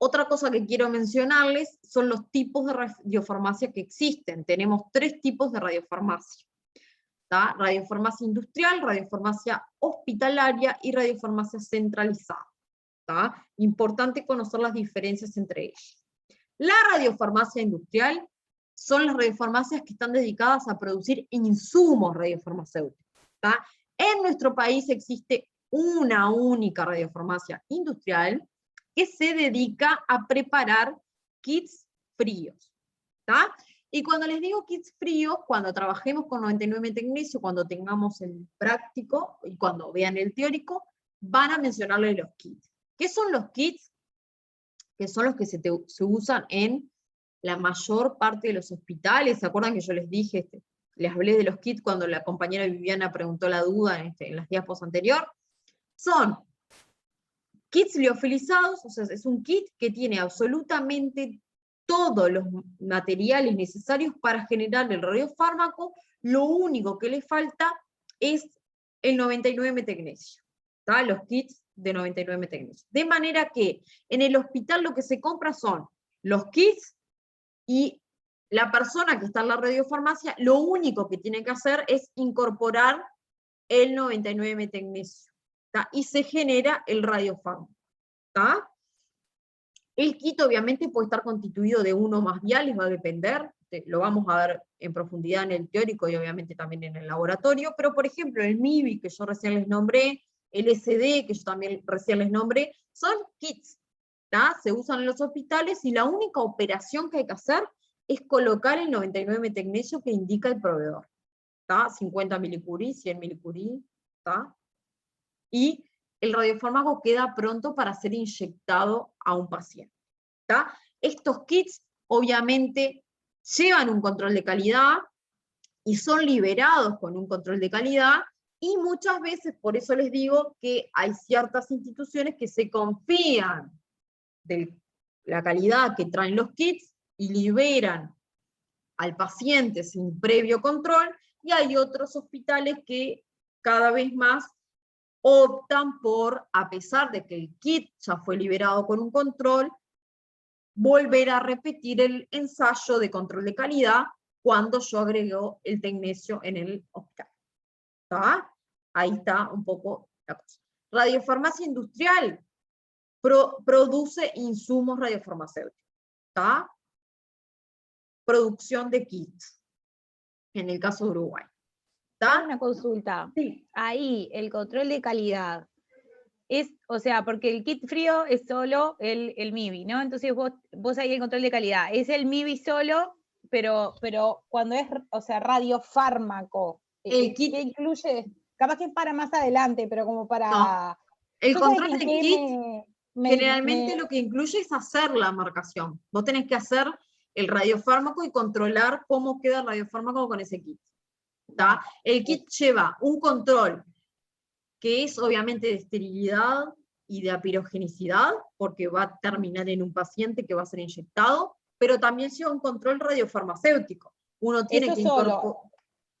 Otra cosa que quiero mencionarles son los tipos de radiofarmacia que existen. Tenemos 3 tipos de radiofarmacia, ¿tá? Radiofarmacia industrial, radiofarmacia hospitalaria y radiofarmacia centralizada, ¿tá? Importante conocer las diferencias entre ellas. La radiofarmacia industrial son las radiofarmacias que están dedicadas a producir insumos radiofarmacéuticos, ¿tá? En nuestro país existe una única radiofarmacia industrial que se dedica a preparar kits fríos, ¿tá? Y cuando les digo kits fríos, cuando trabajemos con 99 tecnesio, cuando tengamos el práctico y cuando vean el teórico, van a mencionarles los kits. ¿Qué son los kits? Que son los que se usan en la mayor parte de los hospitales. ¿Se acuerdan que yo les dije, les hablé de los kits cuando la compañera Viviana preguntó la duda en las diapos anterior? Son kits liofilizados, o sea, es un kit que tiene absolutamente todos los materiales necesarios para generar el radiofármaco, lo único que le falta es el 99 metagnesio, ¿tá? Los kits de 99 metagnesio. De manera que en el hospital lo que se compra son los kits, y la persona que está en la radiofarmacia lo único que tiene que hacer es incorporar el 99 metagnesio, ¿tá? Y se genera el radiofármaco, ¿tá? El kit obviamente puede estar constituido de uno o más viales, va a depender, lo vamos a ver en profundidad en el teórico y obviamente también en el laboratorio, pero por ejemplo el MIBI, que yo recién les nombré, el SD, que yo también recién les nombré, son kits, ¿tá? Se usan en los hospitales y la única operación que hay que hacer es colocar el 99 metagnesio que indica el proveedor, ¿tá? 50 milicurie, 100 milicurie, ¿tá? Y el radiofármaco queda pronto para ser inyectado a un paciente, ¿tá? Estos kits obviamente llevan un control de calidad y son liberados con un control de calidad, y muchas veces, por eso les digo que hay ciertas instituciones que se confían de la calidad que traen los kits y liberan al paciente sin previo control, y hay otros hospitales que cada vez más optan por, a pesar de que el kit ya fue liberado con un control, volver a repetir el ensayo de control de calidad cuando yo agrego el tecnesio en el hospital. ¿Tá? Ahí está un poco la cosa. Radiofarmacia industrial produce insumos radiofarmacéuticos, ¿tá? Producción de kits, en el caso de Uruguay. ¿Tá? Una consulta. Sí. Ahí, el control de calidad es, o sea, porque el kit frío es solo el MIBI, ¿no? Entonces vos ahí el control de calidad, es el MIBI solo, pero cuando es, o sea, radiofármaco, El kit, ¿qué incluye? Capaz que es para más adelante, pero como para... No. El Yo control sabés del que kit generalmente lo que incluye es hacer la marcación. Vos tenés que hacer el radiofármaco y controlar cómo queda el radiofármaco con ese kit, ¿tá? El kit lleva un control que es obviamente de esterilidad y de apirogenicidad, porque va a terminar en un paciente que va a ser inyectado, pero también lleva un control radiofarmacéutico. Uno tiene eso que solo. incorporar...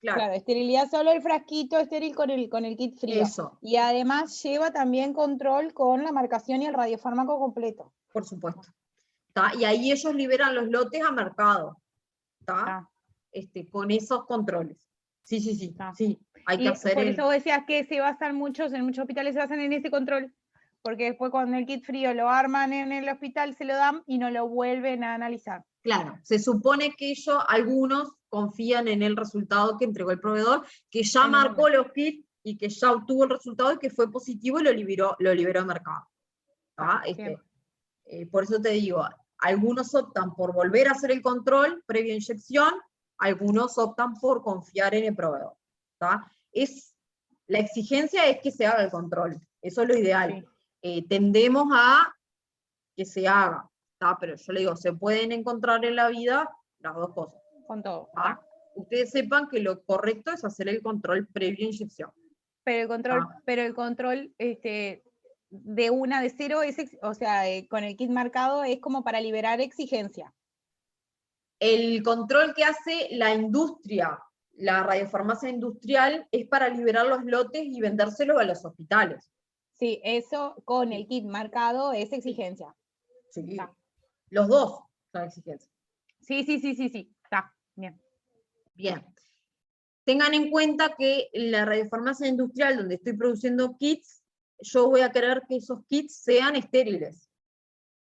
Claro, esterilidad solo el frasquito estéril con el kit frío. Eso. Y además lleva también control con la marcación y el radiofármaco completo. Por supuesto. ¿Tá? Y ahí ellos liberan los lotes a mercado, ¿tá? Con esos controles. Sí, sí, sí, sí. Hay que hacer por eso vos decías que se basan en muchos hospitales se basan en ese control, porque después cuando el kit frío lo arman en el hospital se lo dan y no lo vuelven a analizar. Claro, se supone que ellos, algunos, confían en el resultado que entregó el proveedor, que ya marcó los kits y que ya obtuvo el resultado y que fue positivo y lo liberó al mercado. ¿Tá? Por eso te digo, algunos optan por volver a hacer el control previa inyección, algunos optan por confiar en el proveedor, ¿tá? La exigencia es que se haga el control, eso es lo ideal. Tendemos a que se haga, ¿tá? Pero yo le digo, se pueden encontrar en la vida las dos cosas. Con todo. ¿Tá? Ustedes sepan que lo correcto es hacer el control previo inyección. Pero el control de una de cero, o sea, con el kit marcado es como para liberar exigencia. El control que hace la industria, la radiofarmacia industrial, es para liberar los lotes y vendérselos a los hospitales. Sí, eso con el kit marcado es exigencia. Sí. Los dos son exigencia. Sí. Está, bien. Bien. Tengan en cuenta que la radiofarmacia industrial, donde estoy produciendo kits, yo voy a querer que esos kits sean estériles,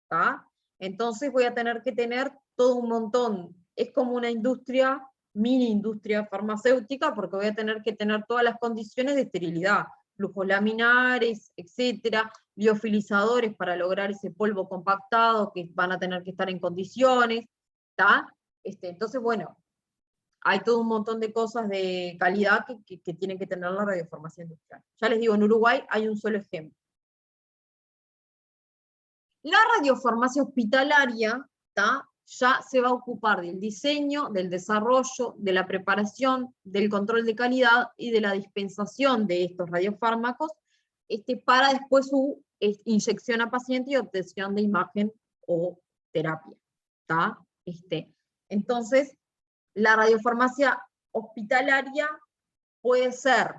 ¿tá? Entonces voy a tener que tener todo un montón, es como una industria, mini industria farmacéutica, porque voy a tener que tener todas las condiciones de esterilidad, flujos laminares, etcétera, liofilizadores para lograr ese polvo compactado, que van a tener que estar en condiciones, ¿tá? Entonces, bueno, hay todo un montón de cosas de calidad que tienen que tener la radiofarmacia industrial. Ya les digo, en Uruguay hay un solo ejemplo. La radiofarmacia hospitalaria, ¿tá? Ya se va a ocupar del diseño, del desarrollo, de la preparación, del control de calidad y de la dispensación de estos radiofármacos para después su inyección a paciente y obtención de imagen o terapia, ¿tá? Entonces, la radiofarmacia hospitalaria puede ser,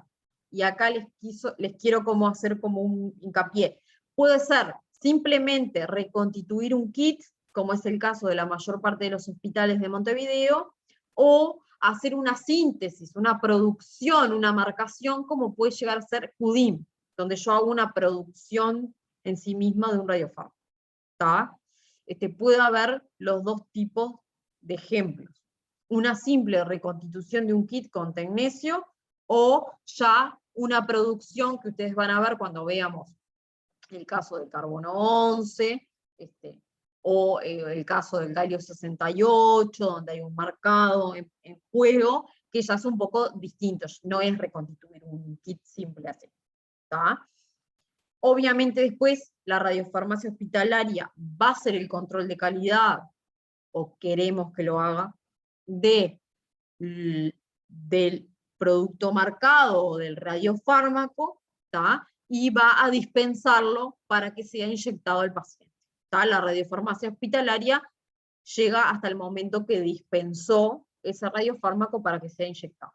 y acá les quiero como hacer como un hincapié, puede ser simplemente reconstituir un kit, como es el caso de la mayor parte de los hospitales de Montevideo, o hacer una síntesis, una producción, una marcación, como puede llegar a ser QDIM, donde yo hago una producción en sí misma de un radiofármaco. Puede haber los dos tipos de ejemplos. Una simple reconstitución de un kit con tecnesio, o ya una producción que ustedes van a ver cuando veamos el caso del carbono 11, o el caso del galio 68, donde hay un marcado en juego, que ya es un poco distinto, no es reconstituir un kit simple así. Obviamente después la radiofarmacia hospitalaria va a hacer el control de calidad, o queremos que lo haga, del producto marcado o del radiofármaco, y va a dispensarlo para que sea inyectado al paciente. La radiofarmacia hospitalaria llega hasta el momento que dispensó ese radiofármaco para que sea inyectado.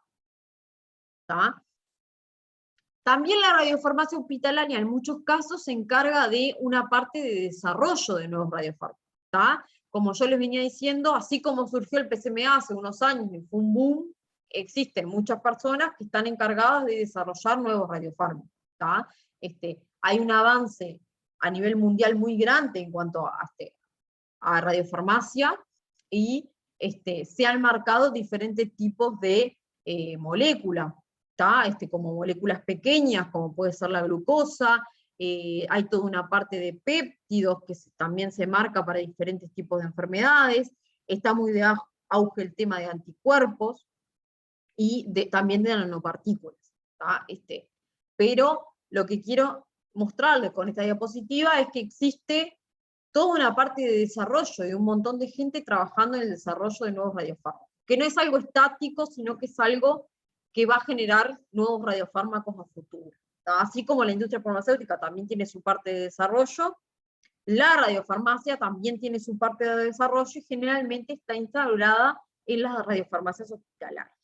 También la radiofarmacia hospitalaria en muchos casos se encarga de una parte de desarrollo de nuevos radiofármacos. Como yo les venía diciendo, así como surgió el PSMA hace unos años y fue un boom, existen muchas personas que están encargadas de desarrollar nuevos radiofármacos. Hay un avance a nivel mundial muy grande en cuanto a radiofarmacia, y se han marcado diferentes tipos de moléculas, como moléculas pequeñas, como puede ser la glucosa. Hay toda una parte de péptidos que también se marca para diferentes tipos de enfermedades. Está muy de auge el tema de anticuerpos, y también de nanopartículas. Pero lo que quiero mostrarles con esta diapositiva es que existe toda una parte de desarrollo y un montón de gente trabajando en el desarrollo de nuevos radiofármacos, que no es algo estático, sino que es algo que va a generar nuevos radiofármacos a futuro. Así como la industria farmacéutica también tiene su parte de desarrollo, la radiofarmacia también tiene su parte de desarrollo, y generalmente está instaurada en las radiofarmacias hospitalarias.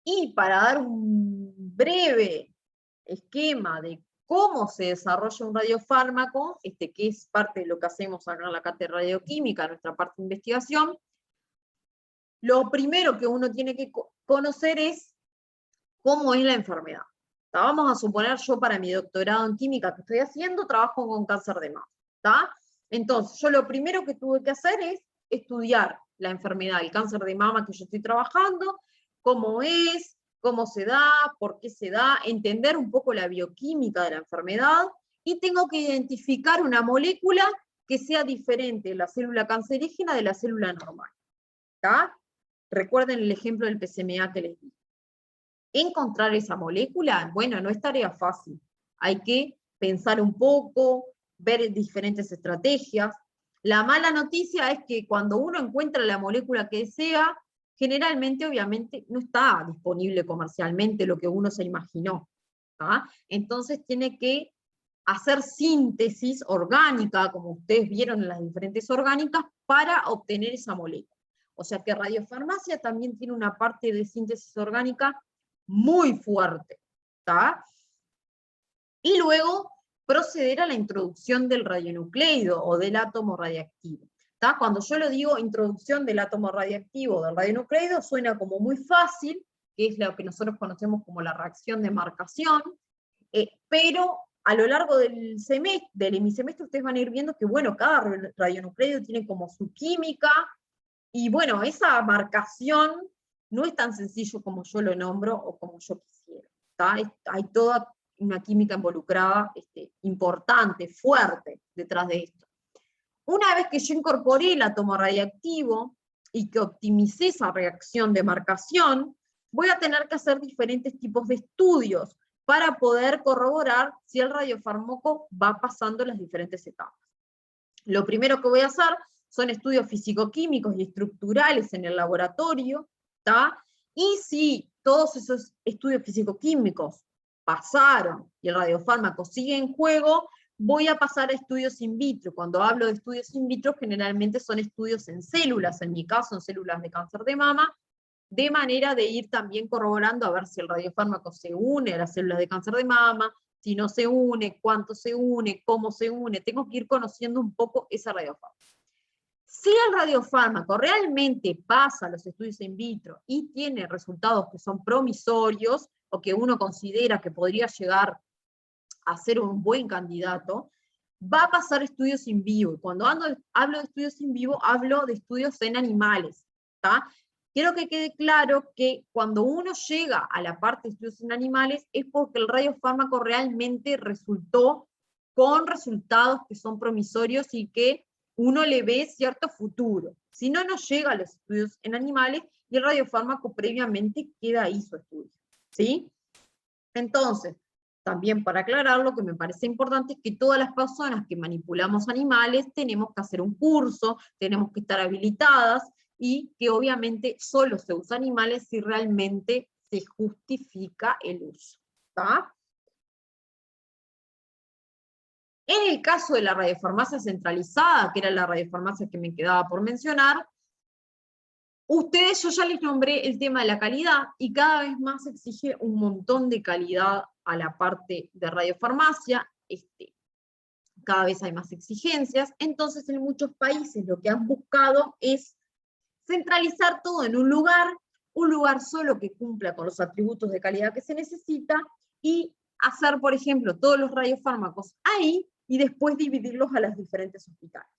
Y para dar un breve esquema de cómo se desarrolla un radiofármaco, que es parte de lo que hacemos acá en la cátedra de radioquímica, nuestra parte de investigación, lo primero que uno tiene que conocer es cómo es la enfermedad. Vamos a suponer, yo para mi doctorado en química que estoy haciendo, trabajo con cáncer de mama. Entonces, yo lo primero que tuve que hacer es estudiar la enfermedad, el cáncer de mama que yo estoy trabajando, cómo es, cómo se da, por qué se da, entender un poco la bioquímica de la enfermedad, y tengo que identificar una molécula que sea diferente de la célula cancerígena de la célula normal. Recuerden el ejemplo del PSMA que les di. Encontrar esa molécula, bueno, no es tarea fácil. Hay que pensar un poco, ver diferentes estrategias. La mala noticia es que cuando uno encuentra la molécula que desea, generalmente, obviamente, no está disponible comercialmente lo que uno se imaginó. Entonces tiene que hacer síntesis orgánica, como ustedes vieron en las diferentes orgánicas, para obtener esa molécula. O sea que radiofarmacia también tiene una parte de síntesis orgánica muy fuerte. Y luego proceder a la introducción del radionucleido o del átomo radiactivo. Cuando yo lo digo introducción del átomo radiactivo o del radionucleido, suena como muy fácil, que es lo que nosotros conocemos como la reacción de marcación, pero a lo largo del hemisemestre ustedes van a ir viendo que, bueno, cada radionucleido tiene como su química, y bueno, esa marcación no es tan sencillo como yo lo nombro o como yo quisiera. Hay toda una química involucrada importante, fuerte, detrás de esto. Una vez que yo incorporé el átomo radiactivo y que optimicé esa reacción de marcación, voy a tener que hacer diferentes tipos de estudios para poder corroborar si el radiofármaco va pasando las diferentes etapas. Lo primero que voy a hacer son estudios físico-químicos y estructurales en el laboratorio, y si todos esos estudios físico-químicos pasaron y el radiofármaco sigue en juego, voy a pasar a estudios in vitro. Cuando hablo de estudios in vitro, generalmente son estudios en células, en mi caso, en células de cáncer de mama, de manera de ir también corroborando a ver si el radiofármaco se une a las células de cáncer de mama, si no se une, cuánto se une, cómo se une. Tengo que ir conociendo un poco ese radiofármaco. Si el radiofármaco realmente pasa a los estudios in vitro y tiene resultados que son promisorios, o que uno considera que podría llegar a ser un buen candidato, va a pasar estudios in vivo. Y cuando hablo de estudios in vivo, hablo de estudios en animales. ¿tá? Quiero que quede claro que cuando uno llega a la parte de estudios en animales es porque el radiofármaco realmente resultó con resultados que son promisorios y que uno le ve cierto futuro. Si no, no llega a los estudios en animales y el radiofármaco previamente queda ahí su estudio. ¿Sí? Entonces, también para aclarar, lo que me parece importante es que todas las personas que manipulamos animales tenemos que hacer un curso, tenemos que estar habilitadas, y que obviamente solo se usa animales si realmente se justifica el uso. ¿Tá? En el caso de la radiofarmacia centralizada, que era la radiofarmacia que me quedaba por mencionar, yo ya les nombré el tema de la calidad, y cada vez más se exige un montón de calidad a la parte de radiofarmacia, cada vez hay más exigencias. Entonces en muchos países lo que han buscado es centralizar todo en un lugar solo que cumpla con los atributos de calidad que se necesita, y hacer, por ejemplo, todos los radiofármacos ahí, y después dividirlos a los diferentes hospitales.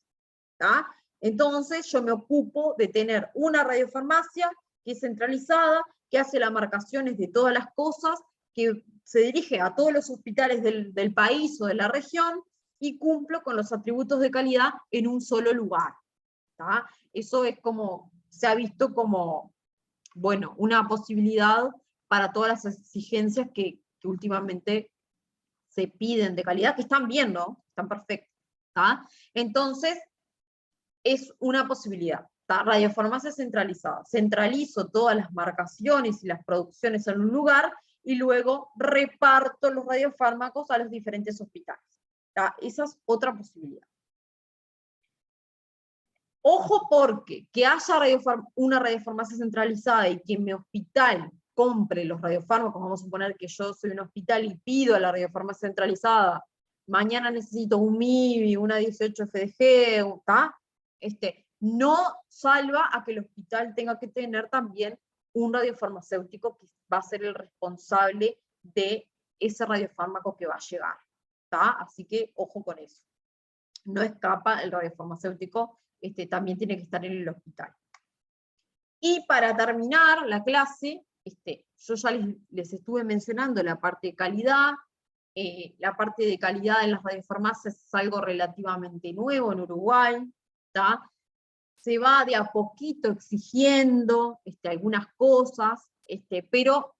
¿tá? Entonces yo me ocupo de tener una radiofarmacia que es centralizada, que hace las marcaciones de todas las cosas, que se dirige a todos los hospitales del país o de la región, y cumplo con los atributos de calidad en un solo lugar. ¿tá? Eso es como, se ha visto como, bueno, una posibilidad para todas las exigencias que últimamente se piden de calidad, que están bien, ¿no? Están perfectas. ¿tá? Entonces, es una posibilidad. ¿tá? Radiofarmacia centralizada. Centralizo todas las marcaciones y las producciones en un lugar, y luego reparto los radiofármacos a los diferentes hospitales. ¿tá? Esa es otra posibilidad. Ojo, porque que haya una radiofarmacia centralizada y que mi hospital compre los radiofármacos, vamos a suponer que yo soy un hospital y pido a la radiofarmacia centralizada, mañana necesito un MIBI, una 18-FDG, ¿tá? No salva a que el hospital tenga que tener también un radiofarmacéutico que va a ser el responsable de ese radiofármaco que va a llegar. ¿tá? Así que ojo con eso. No escapa el radiofarmacéutico, también tiene que estar en el hospital. Y para terminar la clase, yo ya les estuve mencionando la parte de calidad. La parte de calidad en las radiofarmacias es algo relativamente nuevo en Uruguay. ¿tá? Se va de a poquito exigiendo algunas cosas, pero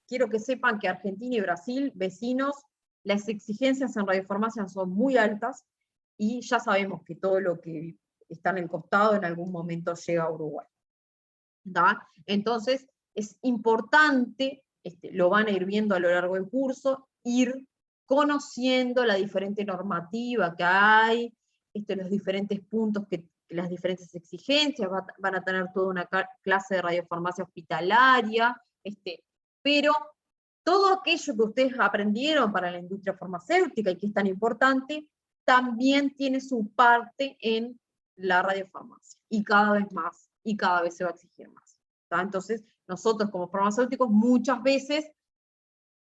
quiero que sepan que Argentina y Brasil, vecinos, las exigencias en radiofarmacia son muy altas, y ya sabemos que todo lo que está en el costado en algún momento llega a Uruguay. ¿tá? Entonces, es importante, lo van a ir viendo a lo largo del curso, ir conociendo la diferente normativa que hay, los diferentes puntos, las diferentes exigencias, van a tener toda una clase de radiofarmacia hospitalaria, pero todo aquello que ustedes aprendieron para la industria farmacéutica y que es tan importante, también tiene su parte en la radiofarmacia, y cada vez más, y cada vez se va a exigir más. ¿tá? Entonces, nosotros como farmacéuticos muchas veces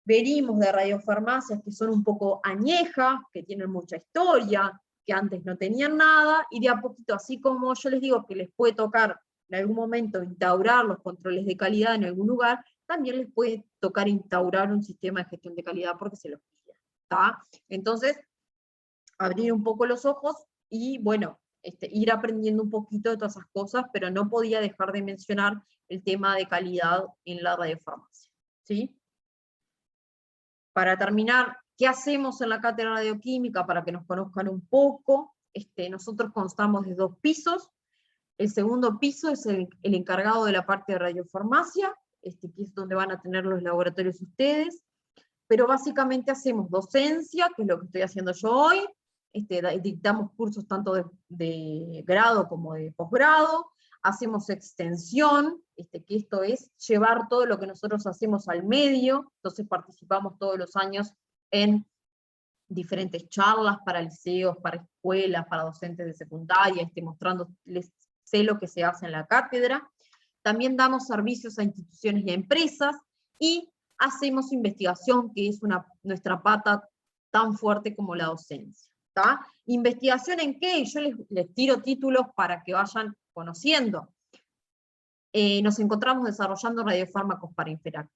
venimos de radiofarmacias que son un poco añejas, que tienen mucha historia, que antes no tenían nada, y de a poquito, así como yo les digo que les puede tocar en algún momento instaurar los controles de calidad en algún lugar, también les puede tocar instaurar un sistema de gestión de calidad porque se los pide. ¿tá? Entonces, abrir un poco los ojos y, bueno, ir aprendiendo un poquito de todas esas cosas, pero no podía dejar de mencionar el tema de calidad en la radiofarmacia. ¿sí? Para terminar, ¿qué hacemos en la cátedra de radioquímica para que nos conozcan un poco? Nosotros constamos de 2 pisos. El segundo piso es el encargado de la parte de radiofarmacia, que es donde van a tener los laboratorios ustedes. pero básicamente hacemos docencia, que es lo que estoy haciendo yo hoy, dictamos cursos tanto de grado como de posgrado, hacemos extensión, que esto es llevar todo lo que nosotros hacemos al medio, entonces participamos todos los años en diferentes charlas para liceos, para escuelas, para docentes de secundaria, mostrándoles lo que se hace en la cátedra. También damos servicios a instituciones y a empresas, y hacemos investigación, que es nuestra pata tan fuerte como la docencia. ¿Tá? ¿Investigación en qué? Yo les tiro títulos para que vayan conociendo. Nos encontramos desarrollando radiofármacos para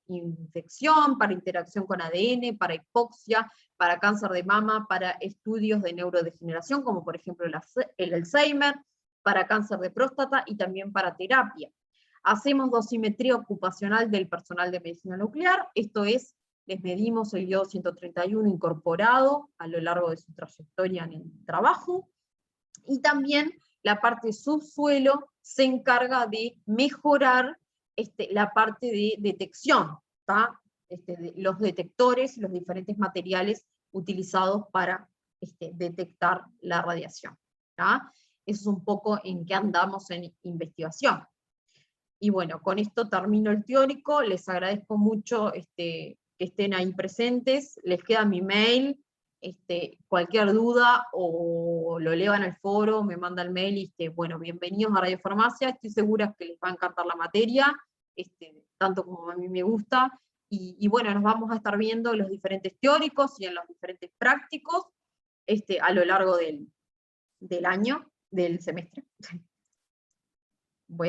infección, para interacción con ADN, para hipoxia, para cáncer de mama, para estudios de neurodegeneración, como por ejemplo el Alzheimer, para cáncer de próstata y también para terapia. Hacemos dosimetría ocupacional del personal de medicina nuclear, esto es, les medimos el iodo 131 incorporado a lo largo de su trayectoria en el trabajo, y también la parte subsuelo se encarga de mejorar la parte de detección, ¿tá? De los detectores y los diferentes materiales utilizados para detectar la radiación. ¿Tá? Eso es un poco en qué andamos en investigación. Y bueno, con esto termino el teórico, les agradezco mucho que estén ahí presentes, les queda mi mail, cualquier duda o lo levan al foro, me mandan el mail y bueno, bienvenidos a Radiofarmacia, estoy segura que les va a encantar la materia, tanto como a mí me gusta, y bueno, nos vamos a estar viendo los diferentes teóricos y en los diferentes prácticos a lo largo del año, del semestre. Voy a